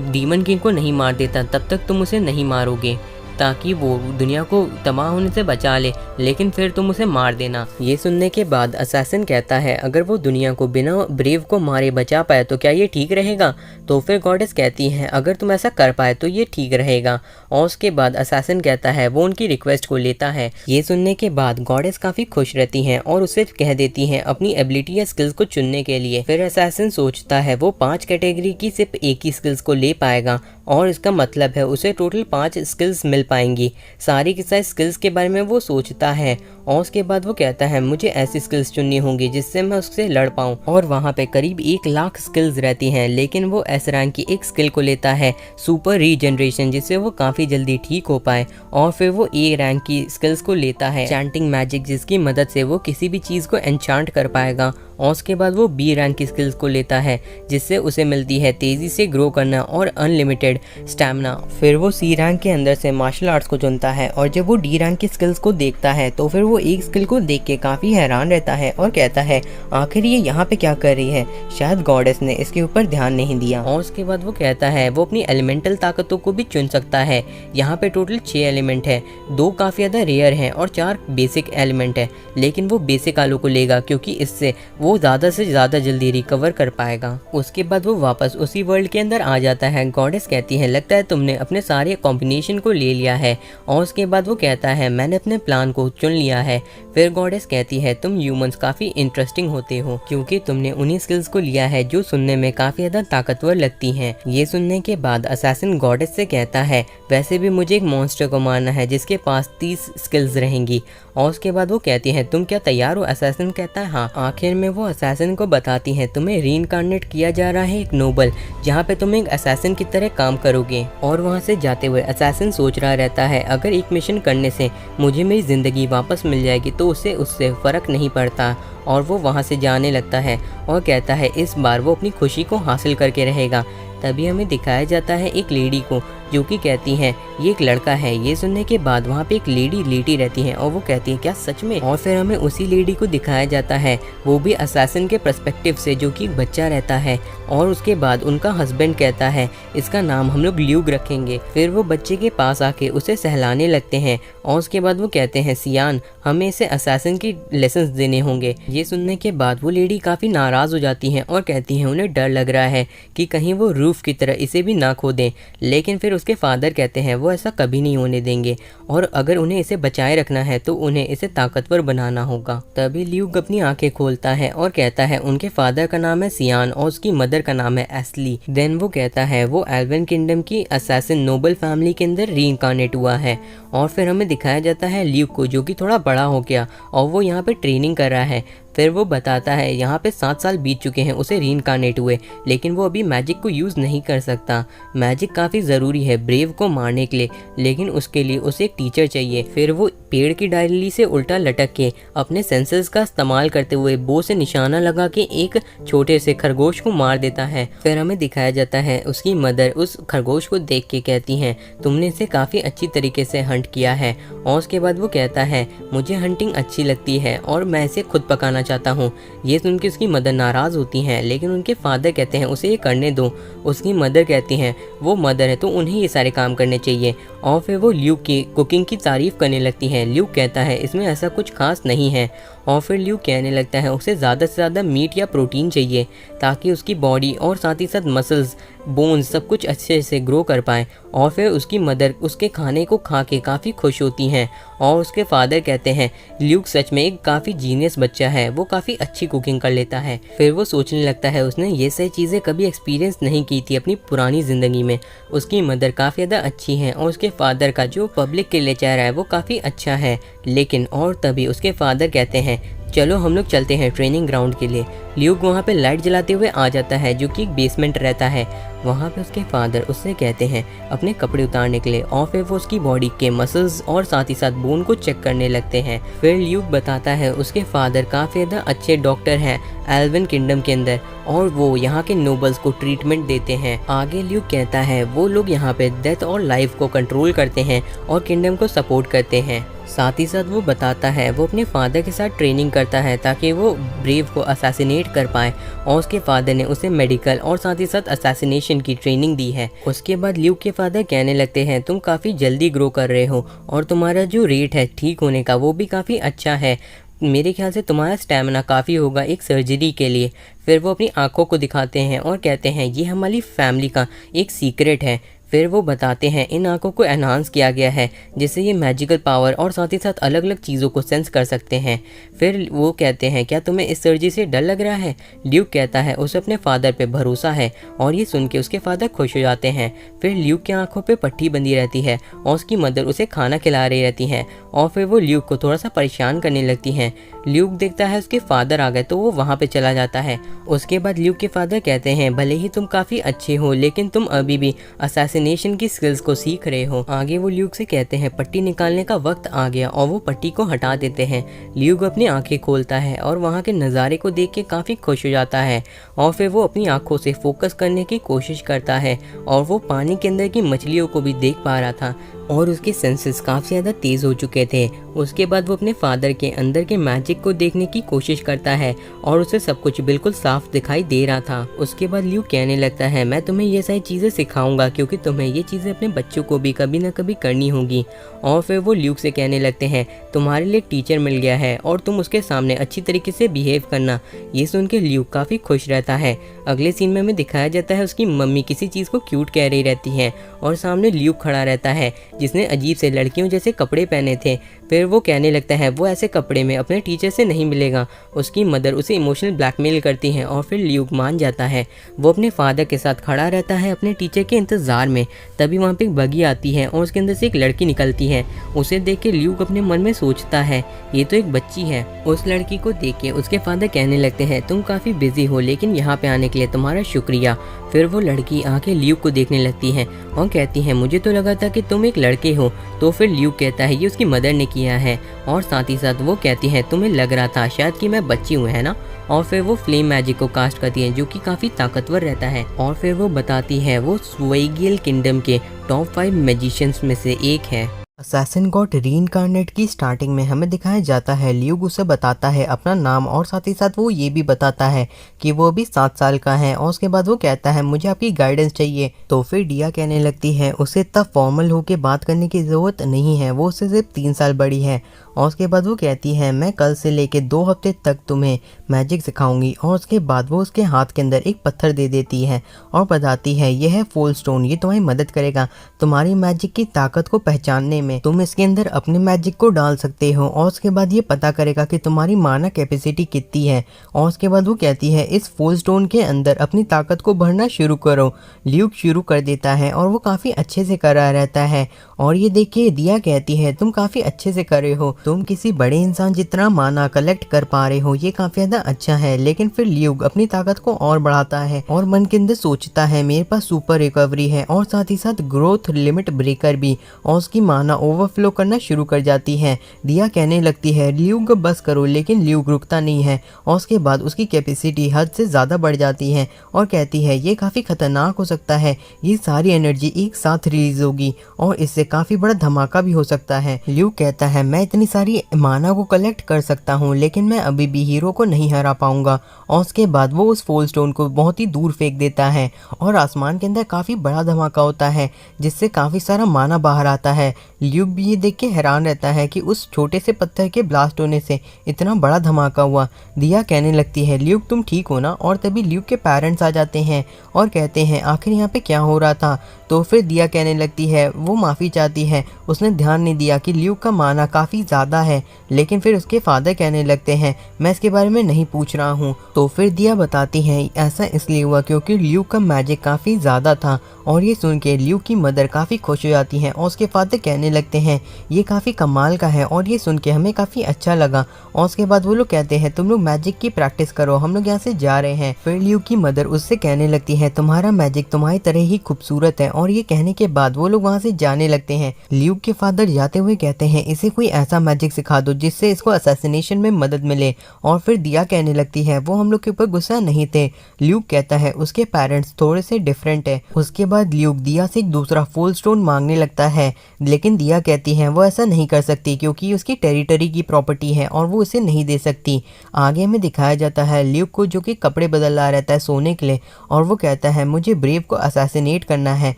डीमन किंग को नहीं मार देता तब तक तुम उसे नहीं मारोगे ताकि वो दुनिया को तबाह होने से बचा ले, लेकिन फिर तुम उसे मार देना। ये सुनने के बाद असैसिन कहता है अगर वो दुनिया को बिना ब्रेव को मारे बचा पाए तो क्या ये ठीक रहेगा। तो फिर गॉडेस कहती है अगर तुम ऐसा कर पाए तो ये ठीक रहेगा। और उसके बाद असैसिन कहता है वो उनकी रिक्वेस्ट को लेता है। ये सुनने के बाद गॉडेस काफ़ी खुश रहती हैं और उसे कह देती हैं अपनी एबिलिटी या स्किल्स को चुनने के लिए। फिर असैसिन सोचता है वो 5 कैटेगरी की सिर्फ एक ही स्किल्स को ले पाएगा और इसका मतलब है उसे टोटल 5 स्किल्स मिल पाएंगी। सारी की सारी स्किल्स के बारे में वो सोचता है और उसके बाद वो कहता है मुझे ऐसी स्किल्स चुननी होंगी जिससे मैं उससे लड़ पाऊँ। और वहाँ पे करीब 1 लाख स्किल्स रहती हैं, लेकिन वो एस रैंक की एक स्किल को लेता है सुपर रीजनरेशन, जिससे वो काफ़ी जल्दी ठीक हो पाए। और फिर वो ए रैंक की स्किल्स को लेता है एन्चांटिंग मैजिक, जिसकी मदद से वो किसी भी चीज़ को एन्चांट कर पाएगा। और उसके बाद वो बी रैंक की स्किल्स को लेता है जिससे उसे मिलती है तेज़ी से ग्रो करना और अनलिमिटेड स्टैमिना। फिर वो सी रैंक के अंदर से मार्शल आर्ट्स को चुनता है और जब वो डी रैंक की स्किल्स को देखता है तो फिर वो एक स्किल को देख के काफ़ी हैरान रहता है और कहता है आखिर ये यहाँ पे क्या कर रही है, शायद गॉडेस ने इसके ऊपर ध्यान नहीं दिया। और उसके बाद वो कहता है वो अपनी एलिमेंटल ताकतों को भी चुन सकता है। यहाँ पे टोटल 6 एलिमेंट है, 2 काफ़ी ज़्यादा रेयर हैं और 4 बेसिक एलिमेंट है, लेकिन वो बेसिक आलू को लेगा क्योंकि इससे वो ज़्यादा से ज़्यादा जल्दी रिकवर कर पाएगा। उसके बाद वो वापस उसी वर्ल्ड के अंदर आ जाता है। गॉडेस कहती है लगता है तुमने अपने सारे कॉम्बिनेशन को ले लिया है। और उसके बाद वो कहता है मैंने अपने प्लान को चुन लिया है। फिर गॉडेस कहती है तुम ह्यूमंस काफ़ी इंटरेस्टिंग होते हो क्योंकि तुमने उन्हीं स्किल्स को लिया है जो सुनने में काफ़ी ज़्यादा ताकतवर लगती हैं। ये सुनने के बाद असैसिन गॉडेस से कहता है वैसे भी मुझे एक मॉन्स्टर को मारना है जिसके पास 30 स्किल्स रहेंगी। और उसके बाद वो कहती हैं तुम क्या तैयार हो। असैसिन कहता है हाँ। आखिर में वो असैसिन को बताती हैं तुम्हें रीइंकार्नेट किया जा रहा है एक नोबल, जहाँ पे तुम एक असैसिन की तरह काम करोगे। और वहाँ से जाते हुए असैसिन सोच रहा रहता है अगर एक मिशन करने से मुझे मेरी ज़िंदगी वापस मिल जाएगी तो उससे फ़र्क नहीं पड़ता। और वो वहाँ से जाने लगता है और कहता है इस बार वो अपनी खुशी को हासिल करके रहेगा। तभी हमें दिखाया जाता है एक लेडी को जो कि कहती हैं ये एक लड़का है। ये सुनने के बाद वहाँ पे एक लेडी लेटी रहती है और वो कहती है क्या सच में। और फिर हमें उसी लेडी को दिखाया जाता है वो भी असैसिन के पर्सपेक्टिव से, जो कि एक बच्चा रहता है। और उसके बाद उनका हस्बैंड कहता है इसका नाम हम लोग ल्यूग रखेंगे। फिर वो बच्चे के पास आके उसे सहलाने लगते हैं और उसके बाद वो कहते हैं सियान हमें इसे असैसिन की लेसन्स देने होंगे। ये सुनने के बाद वो लेडी काफ़ी नाराज़ हो जाती हैं और कहती हैं उन्हें डर लग रहा है कि कहीं वो रूफ की तरह इसे भी ना खो दें। लेकिन फिर उसके फादर कहते हैं वो ऐसा कभी नहीं होने देंगे और अगर उन्हें इसे बचाए रखना है तो उन्हें इसे ताकतवर बनाना होगा। तभी ल्यूक अपनी आंखें खोलता है और कहता है उनके फादर का नाम है सियान और उसकी मदर का नाम है एस्ली। देन वो कहता है वो एल्वन किंगडम की असैसिन नोबल फैमिली के अंदर रीइंकार्नेट हुआ है। और फिर हमें दिखाया जाता है ल्यूक को जो कि थोड़ा बड़ा हो गया और वो यहाँ पे ट्रेनिंग कर रहा है। फिर वो बताता है यहाँ पे 7 साल बीत चुके हैं उसे रीइंकार्नेट हुए, लेकिन वो अभी मैजिक को यूज़ नहीं कर सकता। मैजिक काफ़ी ज़रूरी है ब्रेव को मारने के लिए, लेकिन उसके लिए उसे एक टीचर चाहिए। फिर वो पेड़ की डाली से उल्टा लटक के अपने सेंसेस का इस्तेमाल करते हुए बो से निशाना लगा के एक छोटे से खरगोश को मार देता है। फिर हमें दिखाया जाता है उसकी मदर उस खरगोश को देख के कहती हैं तुमने इसे काफ़ी अच्छी तरीके से हंट किया है। और उसके बाद वो कहता है मुझे हंटिंग अच्छी लगती है और मैं इसे खुद पकाना चाहता हूँ। ये सुन के उसकी मदर नाराज़ होती हैं, लेकिन उनके फादर कहते हैं उसे ये करने दो। उसकी मदर कहती हैं वो मदर है तो उन्हें ये सारे काम करने चाहिए। और फिर वो ल्यूक की कुकिंग की तारीफ़ करने लगती हैं। ल्यूक कहता है इसमें ऐसा कुछ खास नहीं है। और फिर ल्यूक कहने लगता है उसे ज़्यादा से ज़्यादा मीट या प्रोटीन चाहिए ताकि उसकी बॉडी और साथ ही साथ मसल्स बोन्स सब कुछ अच्छे से ग्रो कर पाए। और फिर उसकी मदर उसके खाने को खा के काफ़ी खुश होती हैं। और उसके फादर कहते हैं ल्यूक सच में एक काफ़ी जीनियस बच्चा है, वो काफ़ी अच्छी कुकिंग कर लेता है। फिर वो सोचने लगता है उसने ये सही चीज़ें कभी एक्सपीरियंस नहीं की थी अपनी पुरानी ज़िंदगी में। उसकी मदर काफ़ी ज़्यादा अच्छी हैं और उसके फादर का जो पब्लिक के लिए चेहरा है वो काफ़ी अच्छा है। लेकिन और तभी उसके फादर कहते हैं चलो हम लोग चलते हैं ट्रेनिंग ग्राउंड के लिए। ल्यूक वहाँ पे लाइट जलाते हुए आ जाता है जो कि एक बेसमेंट रहता है। वहाँ पे उसके फादर उससे कहते हैं अपने कपड़े उतारने के लिए और फिर वो उसकी बॉडी के मसल्स और साथ ही साथ बोन को चेक करने लगते हैं। फिर ल्यूक बताता है उसके फादर काफ़ी ज़्यादा अच्छे डॉक्टर हैं एल्वन किंगडम के अंदर और वो यहाँ के नोबल्स को ट्रीटमेंट देते हैं। आगे ल्यूक कहता है वो लोग यहाँ पे डेथ और लाइफ को कंट्रोल करते हैं और किंगडम को सपोर्ट करते हैं। साथ ही साथ वो बताता है वो अपने फादर के साथ ट्रेनिंग करता है ताकि वो ब्रेव को असैसिनेट कर पाए और उसके फादर ने उसे मेडिकल और साथ ही साथ असैसिनेशन की ट्रेनिंग दी है। उसके बाद ल्यूक के फादर कहने लगते हैं तुम काफ़ी जल्दी ग्रो कर रहे हो और तुम्हारा जो रेट है ठीक होने का वो भी काफ़ी अच्छा है। मेरे ख्याल से तुम्हारा स्टैमिना काफ़ी होगा एक सर्जरी के लिए। फिर वो अपनी आंखों को दिखाते हैं और कहते हैं ये हमारी फैमिली का एक सीक्रेट है। फिर वो बताते हैं इन आंखों को एनहांस किया गया है जिससे ये मैजिकल पावर और साथ ही साथ अलग अलग चीज़ों को सेंस कर सकते हैं। फिर वो कहते हैं क्या तुम्हें इस सर्जरी से डर लग रहा है? ल्यूक कहता है उसे अपने फादर पे भरोसा है और ये सुन के उसके फादर खुश हो जाते हैं। फिर ल्यूक की आंखों पे पट्टी बंधी रहती है और उसकी मदर उसे खाना खिला रही रहती हैं और फिर वो ल्यूक को थोड़ा सा परेशान करने लगती हैं। ल्यूक देखता है उसके फादर आ गए तो वो वहाँ पे चला जाता है। उसके बाद ल्यूक के फादर कहते हैं भले ही तुम काफ़ी अच्छे हो लेकिन तुम अभी भी असैसिनेशन की स्किल्स को सीख रहे हो। आगे वो ल्यूक से कहते हैं पट्टी निकालने का वक्त आ गया और वो पट्टी को हटा देते हैं। ल्यूक अपनी आंखें खोलता है और वहाँ के नज़ारे को देख के काफ़ी खुश हो जाता है और फिर वो अपनी आंखों से फोकस करने की कोशिश करता है और वो पानी के अंदर की मछलियों को भी देख पा रहा था और उसके सेंसेस काफ़ी ज़्यादा तेज़ हो चुके थे। उसके बाद वो अपने फादर के अंदर के मैजिक को देखने की कोशिश करता है और उसे सब कुछ बिल्कुल साफ दिखाई दे रहा था। उसके बाद ल्यूक कहने लगता है मैं तुम्हें ये सारी चीज़ें सिखाऊंगा क्योंकि तुम्हें ये चीज़ें अपने बच्चों को भी कभी ना कभी करनी होगी। और फिर वो ल्यूक से कहने लगते हैं तुम्हारे लिए टीचर मिल गया है और तुम उसके सामने अच्छी तरीके से बिहेव करना। ये सुन के ल्यूक काफ़ी खुश रहता है। अगले सीन में हमें दिखाया जाता है उसकी मम्मी किसी चीज़ को क्यूट कह रही रहती है और सामने ल्यूक खड़ा रहता है जिसने अजीब से लड़कियों जैसे कपड़े पहने थे। फिर वो कहने लगता है वो ऐसे कपड़े में अपने टीचर से नहीं मिलेगा। उसकी मदर उसे इमोशनल ब्लैकमेल करती है और फिर ल्यूक मान जाता है। वो अपने फादर के साथ खड़ा रहता है अपने टीचर के इंतज़ार में। तभी वहाँ पे एक बगी आती है और उसके अंदर से एक लड़की निकलती है। उसे देख के ल्यूक अपने मन में सोचता है ये तो एक बच्ची है। उस लड़की को देख के उसके फादर कहने लगते हैं तुम काफ़ी बिजी हो लेकिन यहाँ पे आने के लिए तुम्हारा शुक्रिया। फिर वो लड़की आके ल्यूक को देखने लगती है और कहती है मुझे तो लगा था कि तुम एक लड़के हो। तो फिर ल्यूक कहता है ये उसकी मदर ने किया है और साथ ही साथ वो कहती है तुम्हें लग रहा था शायद कि मैं बच्ची हूँ है ना। और फिर वो फ्लेम मैजिक को कास्ट करती है जो कि काफ़ी ताकतवर रहता है और फिर वो बताती है वो स्वेगियल किंगडम के टॉप 5 मैजिशियंस में से एक है। असैसिन गॉट रीइंकार्नेट की स्टार्टिंग में हमें दिखाया जाता है ल्यूक उसे बताता है अपना नाम और साथ ही साथ वो ये भी बताता है कि वो अभी 7 साल का है और उसके बाद वो कहता है मुझे आपकी गाइडेंस चाहिए। तो फिर डिया कहने लगती है उसे इतना फॉर्मल होके बात करने की ज़रूरत नहीं है, वो उससे सिर्फ 3 साल बड़ी है और उसके बाद वो कहती है मैं कल से लेके 2 हफ्ते तक तुम्हें मैजिक सिखाऊंगी। और उसके बाद वो उसके हाथ के अंदर एक पत्थर दे देती है और बताती है यह है फुल स्टोन, ये तुम्हारी मदद करेगा तुम्हारी मैजिक की ताकत को पहचानने में। तुम इसके अंदर अपने मैजिक को डाल सकते हो और उसके बाद ये पता करेगा कि तुम्हारी माना कैपेसिटी कितनी है। और उसके बाद वो कहती है इस फुल स्टोन के अंदर अपनी ताकत को भरना शुरू करो। ल्यूक शुरू कर देता है और वो काफी अच्छे से कर रहा रहता है। और ये देखिए दिया कहती है तुम काफी अच्छे से कर रहे हो, तुम किसी बड़े इंसान जितना माना कलेक्ट कर पा रहे हो, ये काफी ज्यादा अच्छा है। लेकिन फिर ल्यूक अपनी ताकत को और बढ़ाता है और मन के अंदर सोचता है मेरे पास सुपर रिकवरी है और साथ ही साथ ग्रोथ लिमिट ब्रेकर भी। और उसकी माना ओवरफ्लो करना शुरू कर जाती है। दिया कहने लगती है ल्यूक बस करो, लेकिन ल्यूक रुकता नहीं है और उसके बाद उसकी कैपेसिटी हद से ज्यादा बढ़ जाती है और कहती है ये काफी खतरनाक हो सकता है, ये सारी एनर्जी एक साथ रिलीज होगी और इससे काफी बड़ा धमाका भी हो सकता है। ल्यूक कहता है मैं इतनी सारी माना को कलेक्ट कर सकता हूँ, लेकिन मैं अभी भी हीरो को नहीं हरा पाऊंगा। और उसके बाद वो उस फुल स्टोन को बहुत ही दूर फेंक देता है और आसमान के अंदर काफी बड़ा धमाका होता है जिससे काफी सारा माना बाहर आता है। ल्यूक भी ये देख के हैरान रहता है कि उस छोटे से पत्थर के ब्लास्ट होने से इतना बड़ा धमाका हुआ। दिया कहने लगती है ल्यूक तुम ठीक हो ना। और तभी ल्यूक के पेरेंट्स आ जाते हैं और कहते हैं आखिर यहाँ पे क्या हो रहा था। तो फिर दिया कहने लगती है वो माफ़ी चाहती है, उसने ध्यान नहीं दिया कि ल्यूक का माना काफ़ी ज़्यादा है। लेकिन फिर उसके फादर कहने लगते हैं मैं इसके बारे में नहीं पूछ रहा हूँ। तो फिर दिया बताती है ऐसा इसलिए हुआ क्योंकि ल्यूक का मैजिक काफ़ी ज़्यादा था। और ये सुन के ल्यूक की मदर काफ़ी खुश हो जाती हैं और उसके फादर कहने लगते हैं ये काफ़ी कमाल का है और ये सुन के हमें काफ़ी अच्छा लगा। और उसके बाद वो लोग कहते हैं तुम लोग मैजिक की प्रैक्टिस करो, हम लोग यहाँ से जा रहे हैं। फिर ल्यूक की मदर उससे कहने लगती है तुम्हारा मैजिक तुम्हारी तरह ही खूबसूरत है। और ये कहने के बाद वो लोग वहाँ से जाने लगते हैं। ल्यूक के फादर जाते हुए कहते हैं इसे कोई ऐसा मैजिक सिखा दो जिससे इसको असैसिनेशन में मदद मिले। और फिर दिया कहने लगती है वो हम लोग के ऊपर गुस्सा नहीं थे। ल्यूक कहता है उसके पेरेंट्स थोड़े से डिफरेंट है। उसके बाद ल्यूक दिया से एक दूसरा फुल स्टोन मांगने लगता है, लेकिन दिया कहती है वो ऐसा नहीं कर सकती क्योंकि उसकी टेरिटरी की प्रॉपर्टी है और वो उसे नहीं दे सकती। आगे में दिखाया जाता है ल्यूक को जो कि कपड़े बदल रहा रहता है सोने के लिए और वो कहता है मुझे ब्रेव को असैसिनेट करना है,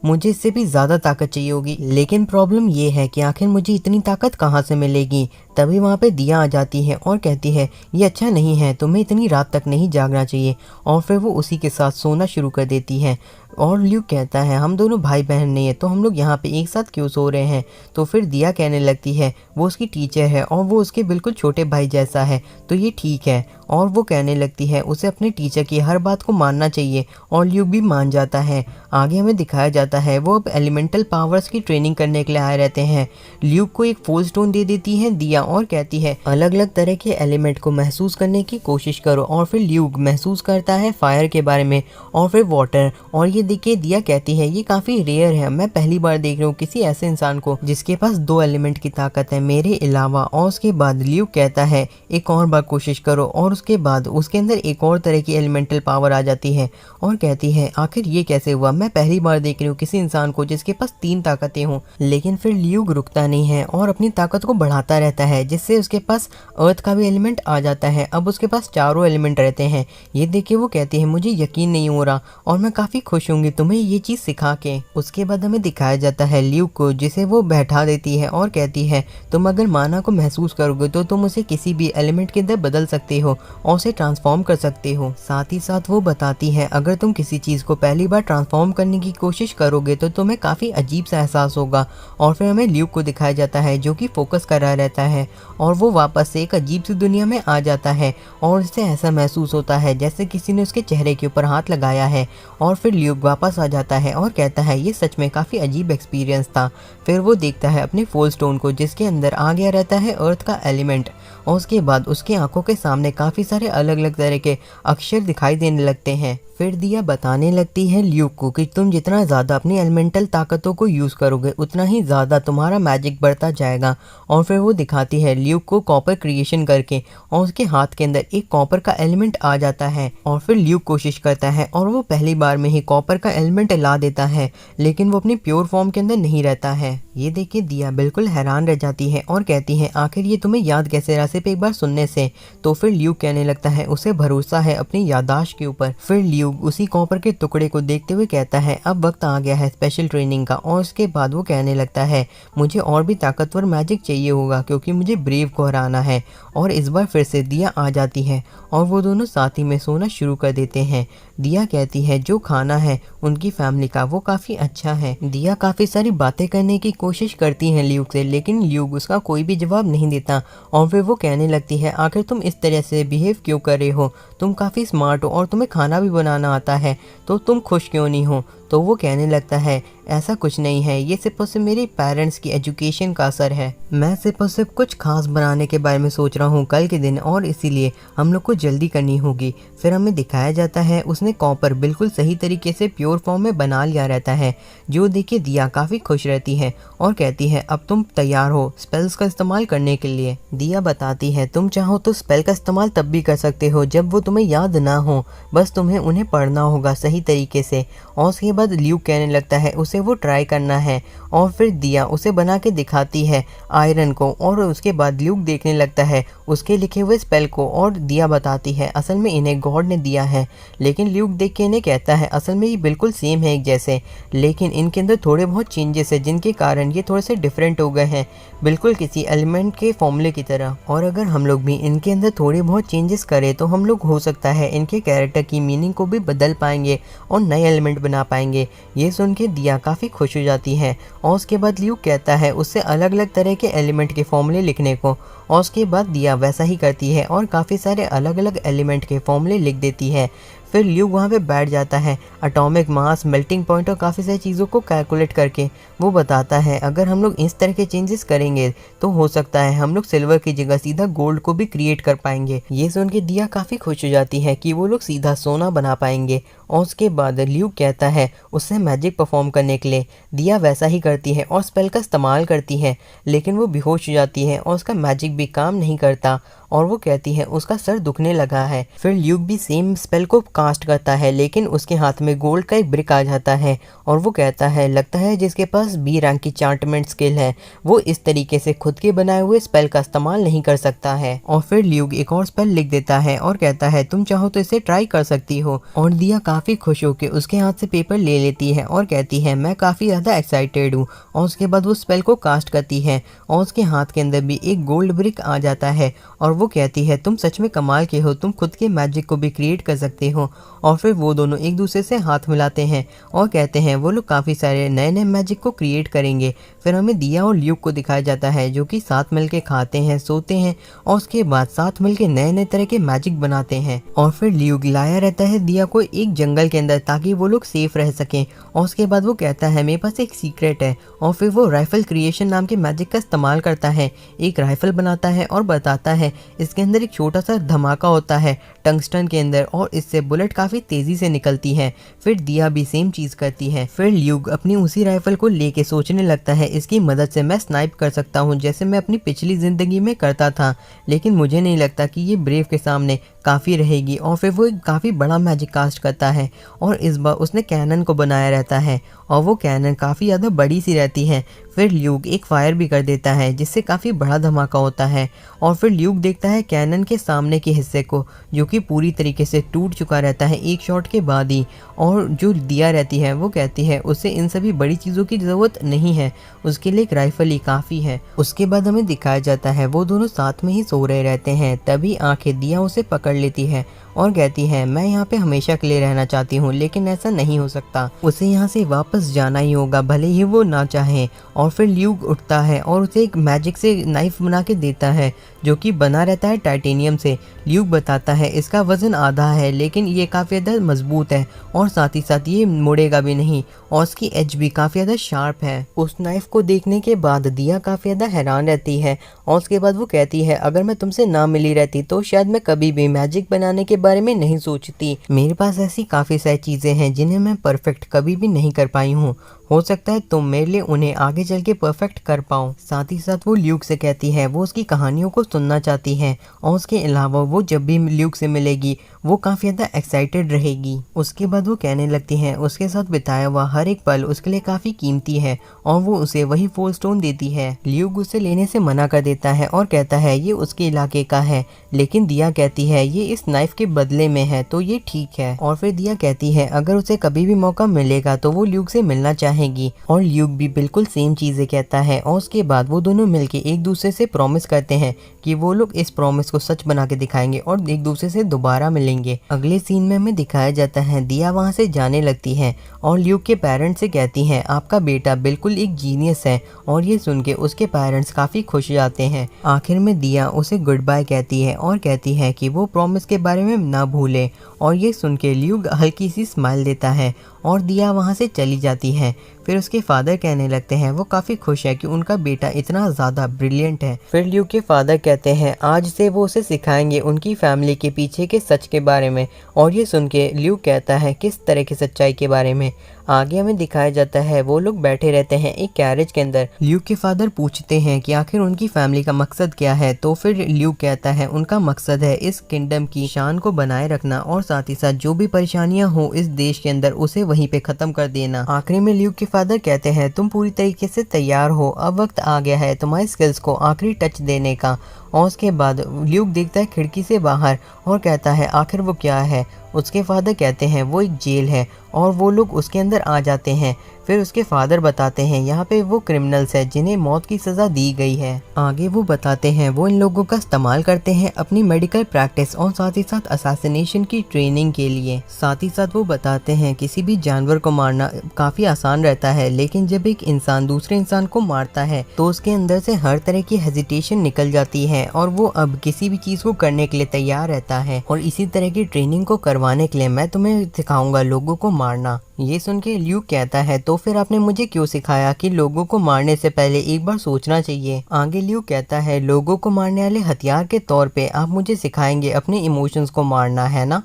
मुझे इससे भी ज़्यादा ताकत चाहिए होगी। लेकिन प्रॉब्लम ये है कि आखिर मुझे इतनी ताकत कहाँ से मिलेगी। तभी वहाँ पे दिया आ जाती है और कहती है ये अच्छा नहीं है, तुम्हें इतनी रात तक नहीं जागना चाहिए। और फिर वो उसी के साथ सोना शुरू कर देती है। और ल्यूक कहता है हम दोनों भाई बहन नहीं है तो हम लोग यहाँ पे एक साथ क्यों सो रहे हैं। तो फिर दिया कहने लगती है वो उसकी टीचर है और वो उसके बिल्कुल छोटे भाई जैसा है तो ये ठीक है। और वो कहने लगती है उसे अपने टीचर की हर बात को मानना चाहिए और ल्यूक भी मान जाता है। आगे हमें दिखाया जाता है वो अब एलिमेंटल पावर्स की ट्रेनिंग करने के लिए आए रहते हैं। ल्यूक को एक फुल स्टोन दे देती है दिया और कहती है अलग अलग तरह के एलिमेंट को महसूस करने की कोशिश करो। और फिर ल्यूक महसूस करता है फायर के बारे में और फिर वाटर। और ये देखिए दिया कहती है ये काफी रेयर है, मैं पहली बार देख रही हूँ किसी ऐसे इंसान को जिसके पास 2 एलिमेंट की ताकत है मेरे अलावा। और उसके बाद ल्यूक कहता है एक और बार कोशिश करो और उसके बाद उसके अंदर एक और तरह की एलिमेंटल पावर आ जाती है और कहती है आखिर ये कैसे हुआ, मैं पहली बार देख रही हूँ किसी इंसान को जिसके पास 3 ताकतें हों। लेकिन फिर ल्यूक रुकता नहीं है और अपनी ताकत को बढ़ाता रहता है जिससे उसके पास अर्थ का भी एलिमेंट आ जाता है। अब उसके पास 4 एलिमेंट रहते हैं। ये देखिए वो कहती है मुझे यकीन नहीं हो रहा और मैं काफी खुश होंगी तुम्हें ये चीज सिखा के। उसके बाद हमें दिखाया जाता है ल्यूक को जिसे वो बैठा देती है और कहती है तुम अगर माना को महसूस करोगे तो तुम उसे किसी भी एलिमेंट के अंदर बदल सकते हो और उसे ट्रांसफॉर्म कर सकते हो। साथ ही साथ वो बताती है अगर तुम किसी चीज को पहली बार ट्रांसफॉर्म करने की कोशिश करोगे तो तुम्हें काफी अजीब सा एहसास होगा। और फिर हमें ल्यूक को दिखाया जाता है जो कि फोकस कर रहा रहता है और वो वापस से एक अजीब सी दुनिया में आ जाता है और इससे ऐसा महसूस होता है जैसे किसी ने उसके चेहरे के ऊपर हाथ लगाया है। और फिर ल्यूक वापस आ जाता है और कहता है ये सच में काफ़ी अजीब एक्सपीरियंस था। फिर वो देखता है अपने फुल स्टोन को जिसके अंदर आ गया रहता है अर्थ का एलिमेंट। और उसके बाद उसकी आंखों के सामने काफ़ी सारे अलग अलग तरह के अक्षर दिखाई देने लगते हैं। फिर दिया बताने लगती है ल्यूक को कि तुम जितना ज़्यादा अपनी एलिमेंटल ताकतों को यूज़ करोगे उतना ही ज़्यादा तुम्हारा मैजिक बढ़ता जाएगा। और फिर वो दिखाती है ल्यूक को कॉपर क्रिएशन करके और उसके हाथ के अंदर एक कॉपर का एलिमेंट आ जाता है। और फिर ल्यूक कोशिश करता है और वो पहली बार में ही कॉपर का एलिमेंट ला देता है, लेकिन वो अपनी प्योर फॉर्म के अंदर नहीं रहता है। ये देख के दिया बिल्कुल हैरान रह जाती है और कहती है आखिर ये तुम्हें याद कैसे रहा सिर्फ एक बार सुनने से। तो फिर ल्यूक कहने लगता है उसे भरोसा है अपनी याददाश्त के ऊपर। फिर ल्यूक उसी कॉपर के टुकड़े को देखते हुए कहता है अब वक्त आ गया है स्पेशल ट्रेनिंग का। और उसके बाद वो कहने लगता है मुझे और भी ताकतवर मैजिक चाहिए होगा क्योंकि मुझे ब्रेव को हराना है। और इस बार फिर से दिया आ जाती है और वो दोनों साथ ही में सोना शुरू कर देते हैं। दिया कहती है जो खाना है उनकी फैमिली का वो काफ़ी अच्छा है। दिया काफ़ी सारी बातें करने की कोशिश करती हैं ल्यूक से, लेकिन ल्यूक उसका कोई भी जवाब नहीं देता। और फिर वो कहने लगती है आखिर तुम इस तरह से बिहेव क्यों कर रहे हो, तुम काफ़ी स्मार्ट हो और तुम्हें खाना भी बनाना आता है, तो तुम खुश क्यों नहीं हो। तो वो कहने लगता है ऐसा कुछ नहीं है, ये सिर्फ और सिर्फ मेरे पेरेंट्स की एजुकेशन का असर है। मैं सिर्फ और सिर्फ कुछ खास बनाने के बारे में सोच रहा हूँ कल के दिन, और इसीलिए हम लोग को जल्दी करनी होगी। फिर हमें दिखाया जाता है उसने कॉपर बिल्कुल सही तरीके से प्योर फॉर्म में बना लिया रहता है, जो देखिए दिया काफ़ी खुश रहती है और कहती है अब तुम तैयार हो स्पेल्स का इस्तेमाल करने के लिए। दिया बताती है तुम चाहो तो स्पेल का इस्तेमाल तब भी कर सकते हो जब वो तुम्हें याद ना हो, बस तुम्हें उन्हें पढ़ना होगा सही तरीके से। और उसके बाद ल्यूक कहने लगता है उसे वो ट्राई करना है। और फिर दिया उसे बना के दिखाती है आयरन को, और उसके बाद ल्यूक देखने लगता है उसके लिखे हुए स्पेल को, और दिया बताती है असल में इन्हें गॉड ने दिया है। लेकिन ल्यूक देख के इन्हें कहता है असल में ये बिल्कुल सेम है एक जैसे, लेकिन इनके अंदर थोड़े बहुत चेंजेस है जिनके कारण ये थोड़े से डिफरेंट हो गए हैं, बिल्कुल किसी एलिमेंट के फॉर्मूले की तरह। और अगर हम लोग भी इनके अंदर थोड़े बहुत चेंजेस करें तो हम लोग हो सकता है इनके कैरेक्टर की मीनिंग को भी बदल पाएंगे और नए एलिमेंट बना पाएंगे। ये सुन के दिया काफ़ी खुश हो जाती है। और उसके बाद ल्यूक कहता है उससे अलग अलग तरह के एलिमेंट के फॉर्मूले लिखने को, और उसके बाद दिया वैसा ही करती है और काफ़ी सारे अलग अलग एलिमेंट के फॉर्मूले लिख देती है। फिर ल्यूक वहाँ पे बैठ जाता है एटॉमिक मास, मेल्टिंग पॉइंट और काफ़ी सारी चीज़ों को कैलकुलेट करके। वो बताता है अगर हम लोग इस तरह के चेंजेस करेंगे तो हो सकता है हम लोग सिल्वर की जगह सीधा गोल्ड को भी क्रिएट कर पाएंगे। ये सुन के दिया काफ़ी खुश हो जाती है कि वो लोग सीधा सोना बना पाएंगे। और उसके बाद ल्यूक कहता है उससे मैजिक परफॉर्म करने के लिए। दिया वैसा ही करती है और स्पेल का इस्तेमाल करती है, लेकिन वो बेहोश हो जाती है और उसका मैजिक भी काम नहीं करता और वो कहती है उसका सर दुखने लगा है। फिर ल्यूक भी सेम स्पेल को कास्ट करता है, लेकिन उसके हाथ में गोल्ड का एक ब्रिक आ जाता है और वो कहता है लगता है जिसके पास बी रैंक की चार्टमेंट स्किल है वो इस तरीके से खुद के बनाए हुए स्पेल का इस्तेमाल नहीं कर सकता है। और फिर ल्यूक एक और स्पेल लिख देता है और कहता है तुम चाहो तो इसे ट्राई कर सकती हो। और दिया काफ़ी खुश होकर उसके हाथ से पेपर ले लेती है और कहती है मैं काफ़ी ज़्यादा एक्साइटेड हूँ। और उसके बाद वो स्पेल को कास्ट करती है और उसके हाथ के अंदर भी एक गोल्ड ब्रिक आ जाता है और वो कहती है तुम सच में कमाल के हो, तुम खुद के मैजिक को भी क्रिएट कर सकते हो। और फिर वो दोनों एक दूसरे से हाथ मिलाते हैं और कहते हैं वो लोग काफ़ी सारे नए नए मैजिक को क्रिएट करेंगे। फिर हमें दिया और ल्यूक को दिखाया जाता है जो कि साथ मिलके खाते हैं, सोते हैं और उसके बाद साथ मिलके नए नए तरह के मैजिक बनाते हैं। और फिर ल्यूक लाया रहता है दिया को एक जंगल के अंदर ताकि वो लोग सेफ रह सकें। और उसके बाद वो कहता है मेरे पास एक सीक्रेट है। और फिर वो राइफल क्रिएशन नाम के मैजिक का इस्तेमाल करता है, एक राइफल बनाता है और बताता है इसके अंदर एक छोटा सा धमाका होता है टंगस्टन के अंदर और इससे बुलेट काफ़ी तेज़ी से निकलती है। फिर दिया भी सेम चीज़ करती है। फिर ल्यूक अपनी उसी राइफल को लेके सोचने लगता है इसकी मदद से मैं स्नाइप कर सकता हूँ जैसे मैं अपनी पिछली ज़िंदगी में करता था, लेकिन मुझे नहीं लगता कि ये ब्रेव के सामने काफ़ी रहेगी। और फिर वो एक काफ़ी बड़ा मैजिक कास्ट करता है और इस बार उसने कैनन को बनाया रहता है और वो कैनन काफ़ी ज़्यादा बड़ी सी रहती है। फिर ल्यूक एक फायर भी कर देता है जिससे काफ़ी बड़ा धमाका होता है। और फिर ल्यूक देखता है कैनन के सामने के हिस्से को जो कि पूरी तरीके से टूट चुका रहता है एक शॉट के बाद ही। और जो दिया रहती है वो कहती है उसे इन सभी बड़ी चीज़ों की ज़रूरत नहीं है, उसके लिए एक राइफल ही काफ़ी है। उसके बाद हमें दिखाया जाता है वो दोनों साथ में ही सो रहे रहते हैं, तभी आंखें दिया उसे पकड़ लेती है और कहती है मैं यहाँ पे हमेशा के लिए रहना चाहती हूँ, लेकिन ऐसा नहीं हो सकता, उसे यहाँ से वापस जाना ही होगा भले ही वो ना चाहे। और फिर ल्यूक उठता है और उसे एक मैजिक से नाइफ बना के देता है जो कि बना रहता है टाइटेनियम से। ल्यूक बताता है इसका वजन आधा है लेकिन ये काफ़ी ज़्यादा मजबूत है और साथ ही साथ ये मुड़ेगा भी नहीं और उसकी एज भी काफ़ी ज़्यादा शार्प है। उस नाइफ को देखने के बाद दिया काफ़ी ज़्यादा हैरान रहती है और उसके बाद वो कहती है अगर मैं तुमसे ना मिली रहती तो शायद मैं कभी भी मैजिक बनाने के बारे में नहीं सोचती। मेरे पास ऐसी काफ़ी सारी चीज़ें हैं जिन्हें मैं परफेक्ट कभी भी नहीं कर पाई हूँ, हो सकता है तुम मेरे लिए उन्हें आगे चल के परफेक्ट कर पाओ। साथ ही साथ वो ल्यूक से कहती है वो उसकी कहानियों को सुनना चाहती है और उसके अलावा वो जब भी ल्यूक से मिलेगी वो काफ़ी ज़्यादा एक्साइटेड रहेगी। उसके बाद वो कहने लगती है उसके साथ बिताया हुआ हर एक पल उसके लिए काफ़ी कीमती है और वो उसे वही 4 स्टोन देती है। ल्यूक उसे लेने से मना कर देता है और कहता है ये उसके इलाके का है, लेकिन दिया कहती है ये इस नाइफ के बदले में है तो ये ठीक है। और फिर दिया कहती है अगर उसे कभी भी मौका मिलेगा तो वो ल्यूक से मिलना चाहेगी और ल्यूक भी बिल्कुल सेम चीजें कहता है। और उसके बाद वो दोनों मिलके एक दूसरे से प्रॉमिस करते हैं कि वो लोग इस प्रॉमिस को सच बना के दिखाएंगे और एक दूसरे से दोबारा मिलेंगे। अगले सीन में हमें दिखाया जाता है दिया वहाँ से जाने लगती है और ल्यूक के पेरेंट्स से कहती हैं आपका बेटा बिल्कुल एक जीनियस है और ये सुन के उसके पेरेंट्स काफ़ी खुश जाते हैं। आखिर में दिया उसे गुड बाय कहती है और कहती है कि वो प्रॉमिस के बारे में ना भूले और ये सुन के ल्यूक हल्की सी स्माइल देता है और दिया वहाँ से चली जाती है। फिर उसके फादर कहने लगते हैं वो काफ़ी खुश है कि उनका बेटा इतना ज़्यादा ब्रिलियंट है। फिर ल्यूक के फादर कहते हैं आज से वो उसे सिखाएंगे उनकी फैमिली के पीछे के सच के बारे में और ये सुन के ल्यूक कहता है किस तरह की सच्चाई के बारे में। आगे हमें दिखाया जाता है वो लोग बैठे रहते हैं एक कैरेज के अंदर। ल्यूक के फादर पूछते हैं कि आखिर उनकी फैमिली का मकसद क्या है, तो फिर ल्यूक कहता है उनका मकसद है इस किंगडम की शान को बनाए रखना और साथ ही साथ जो भी परेशानियां हो इस देश के अंदर उसे वहीं पे खत्म कर देना। आखिरी में ल्यूक के फादर कहते हैं तुम पूरी तरीके से तैयार हो, अब वक्त आ गया है तुम्हारी स्किल्स को आखिरी टच देने का। और उसके बाद ल्यूक देखता है खिड़की से बाहर और कहता है आखिर वो क्या है। उसके फादर कहते हैं वो एक जेल है और वो लोग उसके अंदर आ जाते हैं। फिर उसके फादर बताते हैं यहाँ पे वो क्रिमिनल्स हैं जिन्हें मौत की सज़ा दी गई है। आगे वो बताते हैं वो इन लोगों का इस्तेमाल करते हैं अपनी मेडिकल प्रैक्टिस और साथ ही साथ असैसिनेशन की ट्रेनिंग के लिए। साथ ही साथ वो बताते हैं किसी भी जानवर को मारना काफ़ी आसान रहता है, लेकिन जब एक इंसान दूसरे इंसान को मारता है तो उसके अंदर से हर तरह की हेजिटेशन निकल जाती है और वो अब किसी भी चीज़ को करने के लिए तैयार रहता है। और इसी तरह की ट्रेनिंग को करवाने के लिए मैं तुम्हें सिखाऊंगा लोगों को मारना। ये सुन के ल्यूक कहता है तो फिर आपने मुझे क्यों सिखाया कि लोगों को मारने से पहले एक बार सोचना चाहिए। आगे ल्यूक कहता है लोगों को मारने वाले हथियार के तौर पे आप मुझे सिखाएंगे अपने इमोशंस को मारना, है ना।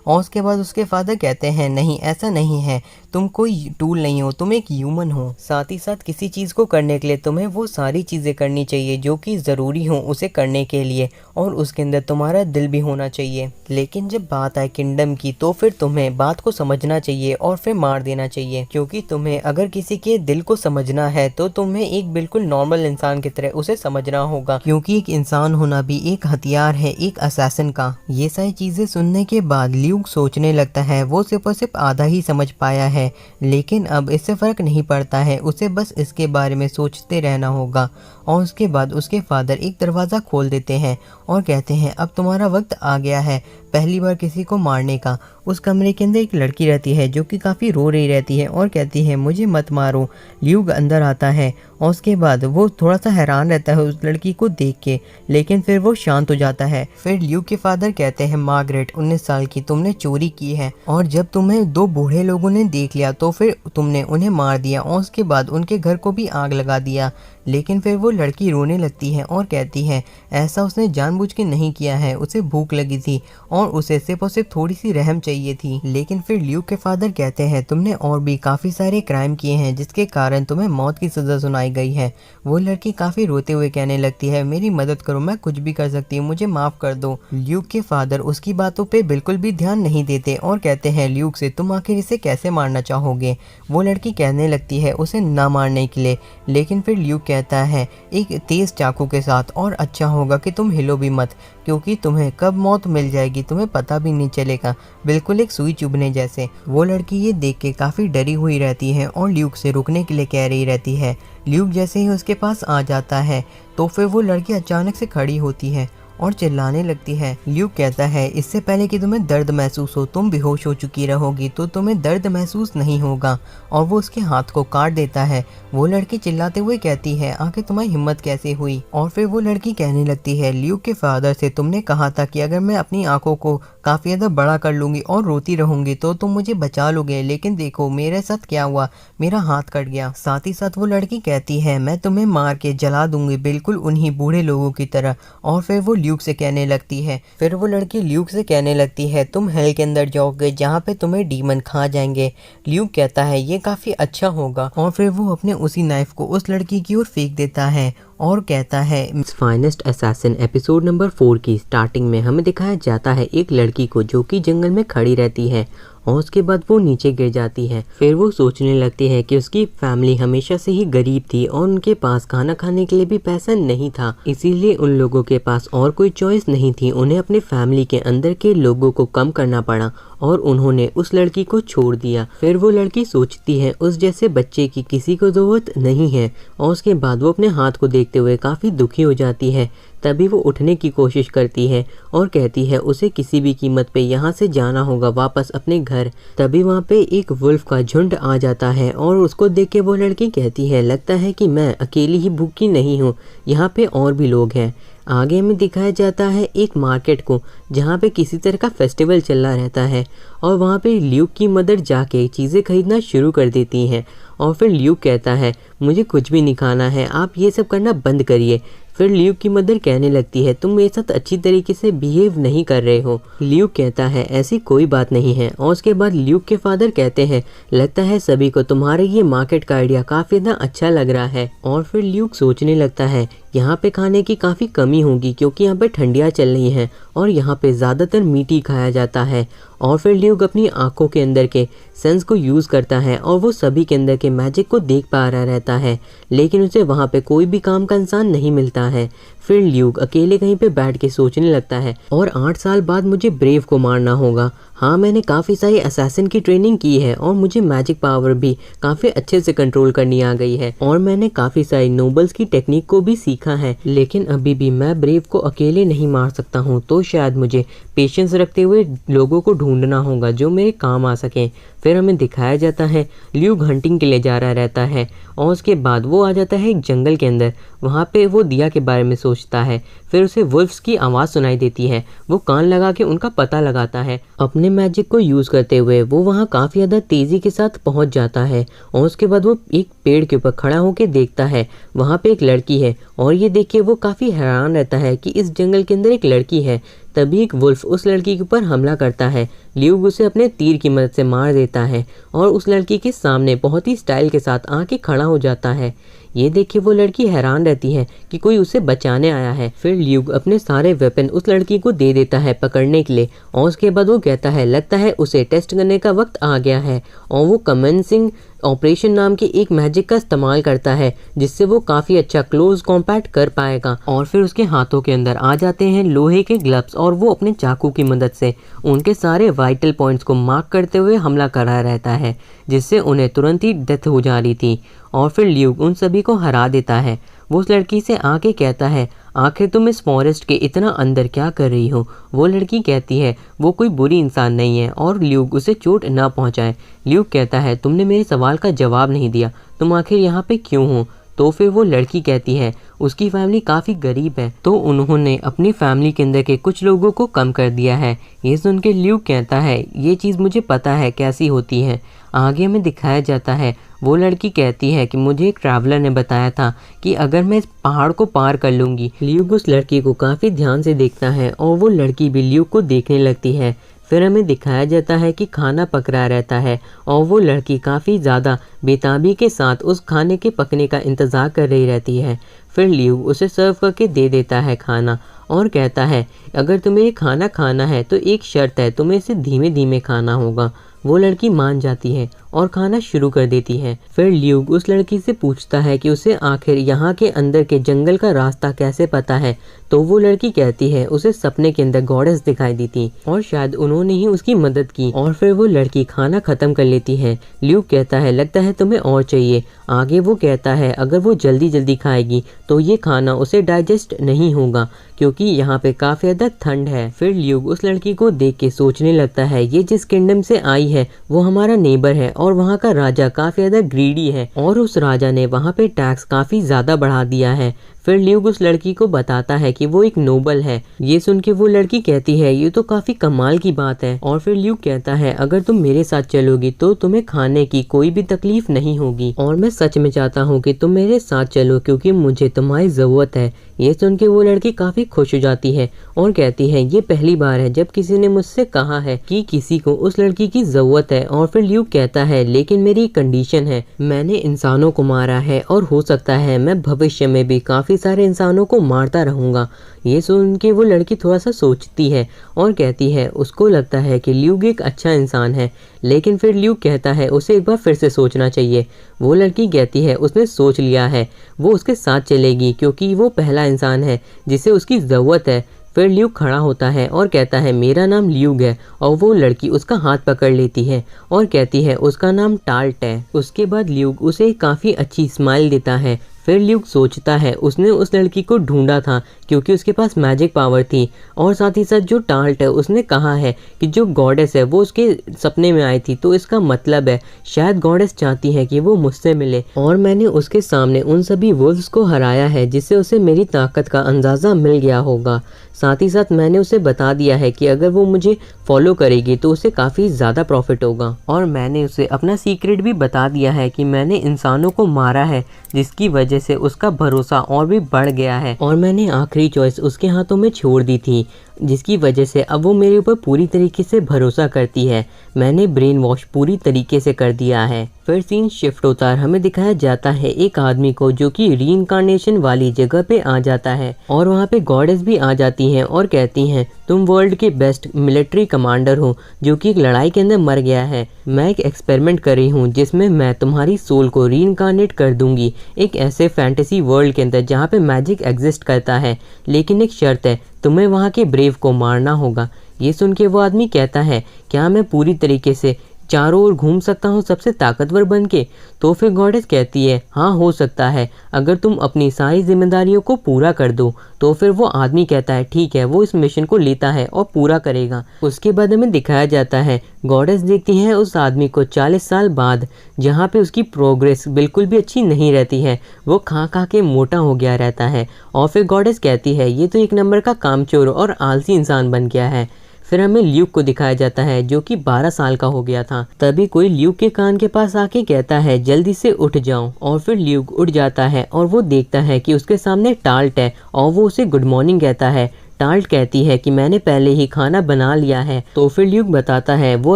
और उसके बाद उसके फादर कहते हैं नहीं ऐसा नहीं है, तुम कोई टूल नहीं हो, तुम एक ह्यूमन हो। साथ ही साथ किसी चीज़ को करने के लिए तुम्हें वो सारी चीज़ें करनी चाहिए जो कि ज़रूरी हो उसे करने के लिए, और उसके अंदर तुम्हारा दिल भी होना चाहिए। लेकिन जब बात आए किंगडम की तो फिर तुम्हें बात को समझना चाहिए और फिर मार देना चाहिए, क्योंकि तुम्हें अगर किसी के दिल को समझना है तो तुम्हें एक बिल्कुल नॉर्मल इंसान की तरह उसे समझना होगा, क्योंकि एक इंसान होना भी एक हथियार है एक असैसिन का। ये सारी चीज़ें सुनने के बाद ल्यूक सोचने लगता है वो सिर्फ और सिर्फ आधा ही समझ पाया है, लेकिन अब इससे फ़र्क नहीं पड़ता है, उसे बस इसके बारे में सोचते रहना होगा। और उसके बाद उसके फादर एक दरवाज़ा खोल देते हैं और कहते हैं अब तुम्हारा वक्त आ गया है पहली बार किसी को मारने का। उस कमरे के अंदर एक लड़की रहती है जो कि काफ़ी रो रही रहती है और कहती है मुझे मत मारो। ल्यूक अंदर आता है और उसके बाद वो थोड़ा सा हैरान रहता है उस लड़की को देख के, लेकिन फिर वो शांत हो जाता है। फिर ल्यूक के फादर कहते हैं मार्गरेट 19 साल की तुमने चोरी की है और जब तुम्हें 2 बूढ़े लोगों ने देख लिया तो फिर तुमने उन्हें मार दिया और उसके बाद उनके घर को भी आग लगा दिया। लेकिन फिर वो लड़की रोने लगती है और कहती है ऐसा उसने जानबूझ के नहीं किया है, उसे भूख लगी थी और उसे सिर्फ और सिर्फ थोड़ी सी रहम चाहिए थी। लेकिन फिर ल्यूक के फादर कहते हैं तुमने और भी काफ़ी सारे क्राइम किए हैं जिसके कारण तुम्हें मौत की सज़ा सुनाई गई है। वो लड़की काफ़ी रोते हुए कहने लगती है मेरी मदद करो, मैं कुछ भी कर सकती हूँ, मुझे माफ़ कर दो। ल्यूक के फादर उसकी बातों पर बिल्कुल भी ध्यान नहीं देते और कहते हैं ल्यूक से तुम आखिर इसे कैसे मारना चाहोगे। वो लड़की कहने लगती है उसे ना मारने के लिए, लेकिन फिर ल्यूक कहता है एक तेज चाकू के साथ, और अच्छा होगा कि तुम हिलो भी मत, क्योंकि तुम्हें कब मौत मिल जाएगी तुम्हें पता भी नहीं चलेगा, बिल्कुल एक सुई चुभने जैसे। वो लड़की ये देख के काफ़ी डरी हुई रहती है और ल्यूक से रुकने के लिए कह रही रहती है। ल्यूक जैसे ही उसके पास आ जाता है तो फिर वो लड़की अचानक से खड़ी होती है और चिल्लाने लगती है। ल्यूक कहता है इससे पहले कि तुम्हें दर्द महसूस हो तुम बेहोश हो चुकी रहोगी, तो तुम्हें दर्द महसूस नहीं होगा, और वो उसके हाथ को काट देता है। वो लड़की चिल्लाते हुए कहती है आखिर तुम्हारी हिम्मत कैसे हुई। और फिर वो लड़की कहने लगती है ल्यूक के फादर से तुमने कहा था कि अगर मैं अपनी आंखों को काफ़ी ज़्यादा बड़ा कर लूँगी और रोती रहूँगी तो तुम मुझे बचा लोगे, लेकिन देखो मेरे साथ क्या हुआ, मेरा हाथ कट गया। साथ ही साथ वो लड़की कहती है मैं तुम्हें मार के जला दूंगी बिल्कुल उन्हीं बूढ़े लोगों की तरह। और फिर वो ल्यूक से कहने लगती है। फिर वो लड़की ल्यूक से कहने लगती है तुम हेल के अंदर जाओगे जहाँ पे तुम्हें डीमन खा जाएंगे। ल्यूक कहता है ये काफ़ी अच्छा होगा और फिर वो अपने उसी नाइफ को उस लड़की की ओर फेंक देता है और कहता है फाइनेस्ट असैसिन एपिसोड नंबर 4 की स्टार्टिंग में हमें दिखाया जाता है एक लड़की को जो कि जंगल में खड़ी रहती है और उसके बाद वो नीचे गिर जाती है। फिर वो सोचने लगती है कि उसकी फैमिली हमेशा से ही गरीब थी और उनके पास खाना खाने के लिए भी पैसा नहीं था, इसीलिए उन लोगों के पास और कोई चॉइस नहीं थी। उन्हें अपने फैमिली के अंदर के लोगों को कम करना पड़ा और उन्होंने उस लड़की को छोड़ दिया। फिर वो लड़की सोचती है उस जैसे बच्चे की किसी को ज़रूरत नहीं है और उसके बाद वो अपने हाथ को देखते हुए काफ़ी दुखी हो जाती है। तभी वो उठने की कोशिश करती है और कहती है उसे किसी भी कीमत पे यहाँ से जाना होगा वापस अपने घर। तभी वहाँ पे एक वुल्फ का झुंड आ जाता है और उसको देख के वो लड़की कहती है लगता है कि मैं अकेली ही भूखी नहीं हूँ, यहाँ पे और भी लोग हैं। आगे हमें दिखाया जाता है एक मार्केट को जहाँ पे किसी तरह का फेस्टिवल चल रहा रहता है और वहाँ पे ल्यूक की मदर जाके चीज़ें खरीदना शुरू कर देती हैं और फिर ल्यूक कहता है मुझे कुछ भी नहीं खाना है, आप ये सब करना बंद करिए। फिर ल्यूक की मदर कहने लगती है तुम मेरे साथ अच्छी तरीके से बिहेव नहीं कर रहे हो। ल्यूक कहता है ऐसी कोई बात नहीं है और उसके बाद ल्यूक के फादर कहते हैं लगता है सभी को तुम्हारे ये मार्केट का आइडिया काफ़ी ज़्यादा अच्छा लग रहा है। और फिर ल्यूक सोचने लगता है यहाँ पे खाने की काफ़ी कमी होगी क्योंकि यहाँ पे ठंडियाँ चल रही हैं और यहाँ पे ज़्यादातर मीट ही खाया जाता है। और फिर ल्यूक अपनी आंखों के अंदर के सेंस को यूज़ करता है और वो सभी के अंदर के मैजिक को देख पा रहा रहता है, लेकिन उसे वहाँ पे कोई भी काम का इंसान नहीं मिलता है। फिर ल्यूक अकेले कहीं पे बैठ के सोचने लगता है और 8 साल बाद मुझे ब्रेव को मारना होगा। हाँ, मैंने काफ़ी सारी असैसिन की ट्रेनिंग की है और मुझे मैजिक पावर भी काफ़ी अच्छे से कंट्रोल करनी आ गई है और मैंने काफ़ी सारी नोबल्स की टेक्निक को भी सीखा है, लेकिन अभी भी मैं ब्रेव को अकेले नहीं मार सकता हूँ। तो शायद मुझे पेशेंस रखते हुए लोगों को ढूंढना होगा जो मेरे काम आ सकें। फिर हमें दिखाया जाता है ल्यूक हंटिंग के लिए जा रहा रहता है और उसके बाद वो आ जाता है एक जंगल के अंदर। वहाँ पे वो दिया के बारे में सोचता है। फिर उसे वुल्फ्स की आवाज़ सुनाई देती है। वो कान लगा के उनका पता लगाता है। अपने मैजिक को यूज़ करते हुए वो वहाँ काफ़ी ज़्यादा तेज़ी के साथ पहुँच जाता है और उसके बाद वो एक पेड़ के ऊपर खड़ा होकर देखता है वहाँ पे एक लड़की है और ये देख के वो काफ़ी हैरान रहता है कि इस जंगल के अंदर एक लड़की है। तभी एक वुल्फ उस लड़की के ऊपर हमला करता है। ल्यूक उसे अपने तीर की मदद से मार देता है और उस लड़की के सामने बहुत ही स्टाइल के साथ आके खड़ा हो जाता है। ये देख के वो लड़की हैरान रहती है कि कोई उसे बचाने आया है। फिर ल्यूक अपने सारे वेपन उस लड़की को दे देता है पकड़ने के लिए और उसके बाद वो कहता है लगता है उसे टेस्ट करने का वक्त आ गया है और वो कमेंसिंग ऑपरेशन नाम के एक मैजिक का इस्तेमाल करता है जिससे वो काफ़ी अच्छा क्लोज कॉम्पैक्ट कर पाएगा। और फिर उसके हाथों के अंदर आ जाते हैं लोहे के ग्लव्स और वो अपने चाकू की मदद से उनके सारे वाइटल पॉइंट्स को मार्क करते हुए हमला कर रहा रहता है जिससे उन्हें तुरंत ही डेथ हो जा रही थी। और फिर ल्यूक उन सभी को हरा देता है। वो उस लड़की से आके कहता है आखिर तुम इस फॉरेस्ट के इतना अंदर क्या कर रही हो। वो लड़की कहती है वो कोई बुरी इंसान नहीं है और ल्यूक उसे चोट ना पहुंचाए। ल्यूक कहता है तुमने मेरे सवाल का जवाब नहीं दिया, तुम आखिर यहाँ पे क्यों हो। तो फिर वो लड़की कहती है उसकी फैमिली काफ़ी गरीब है तो उन्होंने अपनी फैमिली के अंदर के कुछ लोगों को कम कर दिया है। ये सुन के ल्यूक कहता है ये चीज़ मुझे पता है कैसी होती है। आगे हमें दिखाया जाता है वो लड़की कहती है कि मुझे एक ट्रैवलर ने बताया था कि अगर मैं इस पहाड़ को पार कर लूँगी। ल्यूक उस लड़की को काफ़ी ध्यान से देखता है और वो लड़की भी ल्यूक को देखने लगती है। फिर हमें दिखाया जाता है कि खाना पक रहा रहता है और वो लड़की काफ़ी ज़्यादा बेताबी के साथ उस खाने के पकने का इंतज़ार कर रही रहती है। फिर ल्यूक उसे सर्व करके दे देता है खाना और कहता है अगर तुम्हें ये खाना खाना है तो एक शर्त है, तुम्हें इसे धीमे धीमे खाना होगा। वो लड़की मान जाती है और खाना शुरू कर देती है। फिर ल्यूक उस लड़की से पूछता है कि उसे आखिर यहाँ के अंदर के जंगल का रास्ता कैसे पता है। तो वो लड़की कहती है उसे सपने के अंदर गॉडेस दिखाई दी थी और शायद उन्होंने ही उसकी मदद की। और फिर वो लड़की खाना खत्म कर लेती है। ल्यूक कहता है लगता है तुम्हें और चाहिए। आगे वो कहता है अगर वो जल्दी जल्दी खाएगी तो ये खाना उसे डाइजेस्ट नहीं होगा क्योंकि यहाँ पे काफ़ी ज़्यादा ठंड है। फिर ल्यूक उस लड़की को देख के सोचने लगता है ये जिस किंगडम से आई है वो हमारा नेबर है और वहाँ का राजा काफी ज्यादा ग्रीडी है और उस राजा ने वहाँ पे टैक्स काफी ज्यादा बढ़ा दिया है। फिर ल्यूक उस लड़की को बताता है कि वो एक नोबल है। ये सुन के वो लड़की कहती है ये तो काफी कमाल की बात है। और फिर ल्यूक कहता है अगर तुम मेरे साथ चलोगी तो तुम्हें खाने की कोई भी तकलीफ नहीं होगी और मैं सच में चाहता हूँ कि तुम मेरे साथ चलो क्योंकि मुझे तुम्हारी जरूरत है। ये सुन के वो लड़की काफी खुश हो जाती है और कहती है ये पहली बार है जब किसी ने मुझसे कहा है कि किसी को उस लड़की की जरूरत है। और फिर ल्यूक कहता है लेकिन मेरी कंडीशन है, मैंने इंसानों को मारा है और हो सकता है मैं भविष्य में भी काफी सारे इंसानों को मारता रहूंगा। ये सुन के वो लड़की थोड़ा सा सोचती है और कहती है उसको लगता है कि ल्यूक एक अच्छा इंसान है, लेकिन फिर ल्यूक कहता है उसे एक बार फिर से सोचना चाहिए। वो लड़की कहती है उसने सोच लिया है, वो उसके साथ चलेगी क्योंकि वो पहला इंसान है जिसे उसकी ज़रूरत है। फिर ल्यूक खड़ा होता है और कहता है मेरा नाम ल्यूक है और वो लड़की उसका हाथ पकड़ लेती है और कहती है उसका नाम टाल्ट है। उसके बाद ल्यूक उसे काफ़ी अच्छी स्माइल देता है। फिर ल्यूक सोचता है उसने उस लड़की को ढूंढा था क्योंकि उसके पास मैजिक पावर थी और साथ ही साथ जो टाल्ट है उसने कहा है कि जो गॉडेस है वो उसके सपने में आई थी, तो इसका मतलब है शायद गॉडेस चाहती है कि वो मुझसे मिले और मैंने उसके सामने उन सभी वुल्व्स को हराया है जिससे उसे मेरी ताकत का अंदाज़ा मिल गया होगा। साथ ही साथ मैंने उसे बता दिया है कि अगर वो मुझे फॉलो करेगी तो उसे काफ़ी ज़्यादा प्रॉफिट होगा और मैंने उसे अपना सीक्रेट भी बता दिया है कि मैंने इंसानों को मारा है जिसकी वजह से उसका भरोसा और भी बढ़ गया है और मैंने आखिरी चॉइस उसके हाथों में छोड़ दी थी जिसकी वजह से अब वो मेरे ऊपर पूरी तरीके से भरोसा करती है। मैंने ब्रेन वॉश पूरी तरीके से कर दिया है। फिर सीन शिफ्ट होता है, हमें दिखाया जाता है एक आदमी को जो कि रीइंकार्नेशन वाली जगह पे आ जाता है और वहाँ पे गॉडेस भी आ जाती हैं और कहती हैं तुम वर्ल्ड के बेस्ट मिलिट्री कमांडर हो जो कि एक लड़ाई के अंदर मर गया है। मैं एक एक्सपेरिमेंट कर रही हूँ जिसमें मैं तुम्हारी सोल को रीइंकार्नेट कर दूंगी एक ऐसे फैंटेसी वर्ल्ड के अंदर जहाँ पे मैजिक एग्जिस्ट करता है, लेकिन एक शर्त है, तुम्हें वहाँ के ब्रेव को मारना होगा। ये सुन के वो आदमी कहता है क्या मैं पूरी तरीके से चारों ओर घूम सकता हूँ सबसे ताकतवर बन के? तो फिर गॉडेस कहती है हाँ हो सकता है अगर तुम अपनी सारी जिम्मेदारियों को पूरा कर दो। तो फिर वो आदमी कहता है ठीक है, वो इस मिशन को लेता है और पूरा करेगा। उसके बाद हमें दिखाया जाता है गॉडेस देखती है उस आदमी को 40 साल बाद, जहाँ पे उसकी प्रोग्रेस बिल्कुल भी अच्छी नहीं रहती है, वो खा के मोटा हो गया रहता है। और फिर गॉडेस कहती है ये तो एक नंबर का कामचोर और आलसी इंसान बन गया है। फिर हमें ल्यूक को दिखाया जाता है जो कि 12 साल का हो गया था। तभी कोई ल्यूक के कान के पास आके कहता है जल्दी से उठ जाओ। और फिर ल्यूक उठ जाता है और वो देखता है कि उसके सामने टाल्ट है और वो उसे गुड मॉर्निंग कहता है। टाल्ट कहती है कि मैंने पहले ही खाना बना लिया है। तो फिर ल्यूक बताता है वो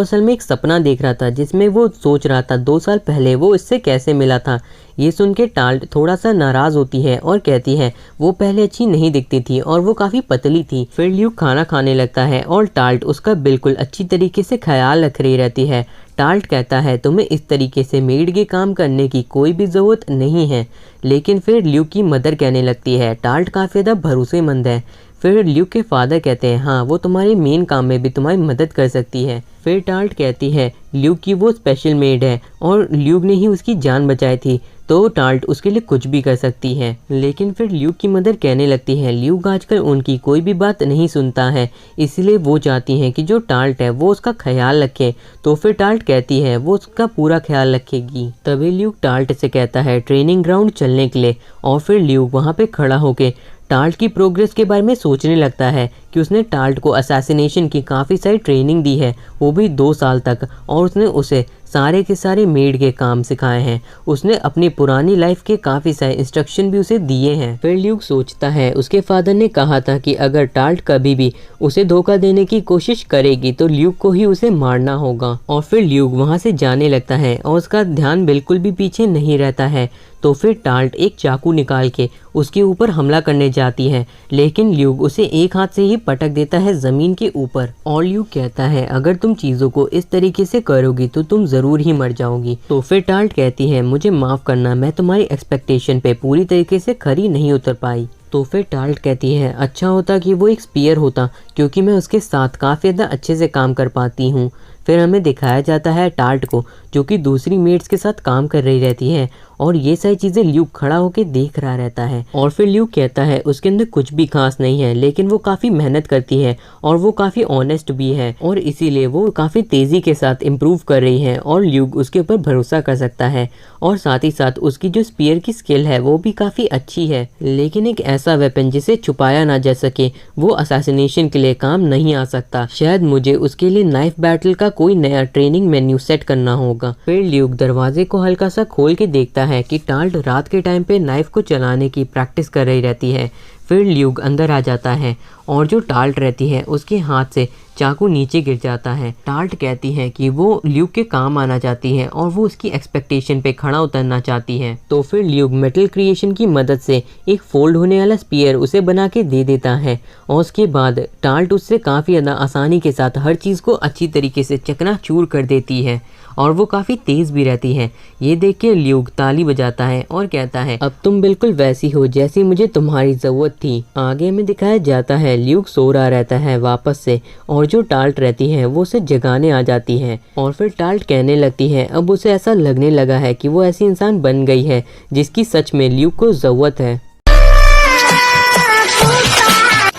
असल में एक सपना देख रहा था जिसमें वो सोच रहा था 2 साल पहले वो इससे कैसे मिला था। ये सुन के टाल्ट थोड़ा सा नाराज होती है और कहती है वो पहले अच्छी नहीं दिखती थी और वो काफी पतली थी। फिर ल्यूक खाना खाने लगता है और टाल्ट उसका बिल्कुल अच्छी तरीके से ख्याल रख रही रहती है। टाल्ट कहता है तुम्हें इस तरीके से मेड के काम करने की कोई भी ज़रूरत नहीं है। लेकिन फिर ल्यूक की मदर कहने लगती है टाल्ट काफ़ी ज़्यादा भरोसेमंद है। फिर ल्यूक के फादर कहते हैं हाँ वो तुम्हारे मेन काम में भी तुम्हारी मदद कर सकती है। फिर टाल्ट कहती है ल्यूक की वो स्पेशल मेड है और ल्यूक ने ही उसकी जान बचाई थी, तो टाल्ट उसके लिए कुछ भी कर सकती है। लेकिन फिर ल्यूक की मदर कहने लगती है ल्यूक आजकल उनकी कोई भी बात नहीं सुनता है, इसलिए वो चाहती हैं कि जो टाल्ट है वो उसका ख्याल रखे। तो फिर टाल्ट कहती है वो उसका पूरा ख्याल रखेगी। तभी ल्यूक टाल्ट से कहता है ट्रेनिंग ग्राउंड चलने के लिए। और फिर ल्यूक वहाँ पे खड़ा होके टाल्ट की प्रोग्रेस के बारे में सोचने लगता है कि उसने टाल्ट को असैसिनेशन की काफ़ी सारी ट्रेनिंग दी है, वो भी 2 साल तक, और उसने उसे सारे के सारे मेड के काम सिखाए हैं। उसने अपनी पुरानी लाइफ के काफ़ी सारे इंस्ट्रक्शन भी उसे दिए हैं। फिर ल्यूक सोचता है उसके फादर ने कहा था कि अगर टाल्ट कभी भी उसे धोखा देने की कोशिश करेगी तो ल्यूक को ही उसे मारना होगा। और फिर ल्यूक वहाँ से जाने लगता है और उसका ध्यान बिल्कुल भी पीछे नहीं रहता है। तो फिर टाल्ट एक चाकू निकाल के उसके ऊपर हमला करने जाती है, लेकिन ल्यूक उसे एक हाथ से ही पटक देता है ज़मीन के ऊपर। और ल्यूक कहता है अगर तुम चीज़ों को इस तरीके से करोगी तो तुम ज़रूर ही मर जाओगी। तो फिर टाल्ट कहती है मुझे माफ़ करना, मैं तुम्हारी एक्सपेक्टेशन पे पूरी तरीके से खरी नहीं उतर पाई। तो फिर टाल्ट कहती है अच्छा होता कि वो एक स्पीयर होता, क्योंकि मैं उसके साथ काफ़ी ज़्यादा अच्छे से काम कर पाती हूँ। फिर हमें दिखाया जाता है टाल्ट को, जो कि दूसरी मेट्स के साथ काम कर रही रहती है और ये सारी चीज़ें ल्यूक खड़ा होकर देख रहा रहता है। और फिर ल्यूक कहता है उसके अंदर कुछ भी खास नहीं है, लेकिन वो काफ़ी मेहनत करती है और वो काफ़ी ऑनेस्ट भी है और इसीलिए वो काफ़ी तेज़ी के साथ इम्प्रूव कर रही है और ल्यूक उसके ऊपर भरोसा कर सकता है। और साथ ही साथ उसकी जो स्पीयर की स्किल है वो भी काफ़ी अच्छी है, लेकिन एक ऐसा वेपन जिसे छुपाया ना जा सके वो असैसिनेशन के लिए काम नहीं आ सकता। शायद मुझे उसके लिए नाइफ बैटल का कोई नया ट्रेनिंग मेन्यू सेट करना होगा। फिर ल्यूक दरवाजे को हल्का सा खोल के देखता है कि टाल्ट रात के टाइम पे नाइफ को चलाने की प्रैक्टिस कर रही रहती है। फिर ल्यूक अंदर आ जाता है और जो टाल्ट रहती है उसके हाथ से चाकू नीचे गिर जाता है। टाल्ट कहती है कि वो ल्यूक के काम आना चाहती है और वो उसकी एक्सपेक्टेशन पे खड़ा उतरना चाहती है। तो फिर ल्यूक मेटल क्रिएशन की मदद से एक फोल्ड होने वाला स्पीयर उसे बना के दे देता है और उसके बाद टाल्ट उससे काफ़ी ज़्यादा आसानी के साथ हर चीज़ को अच्छी तरीके से चकनाचूर कर देती है और वो काफ़ी तेज़ भी रहती है। ये देख के ल्यूक ताली बजाता है और कहता है अब तुम बिल्कुल वैसी हो जैसी मुझे तुम्हारी ज़रूरत थी। आगे में दिखाया जाता है ल्यूक सो रहा रहता है वापस से और जो टाल्ट रहती है वो उसे जगाने आ जाती है और फिर टाल्ट कहने लगती है अब उसे ऐसा लगने लगा है कि वो ऐसी इंसान बन गई है जिसकी सच में ल्यूक को ज़रूरत है।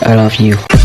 I love you.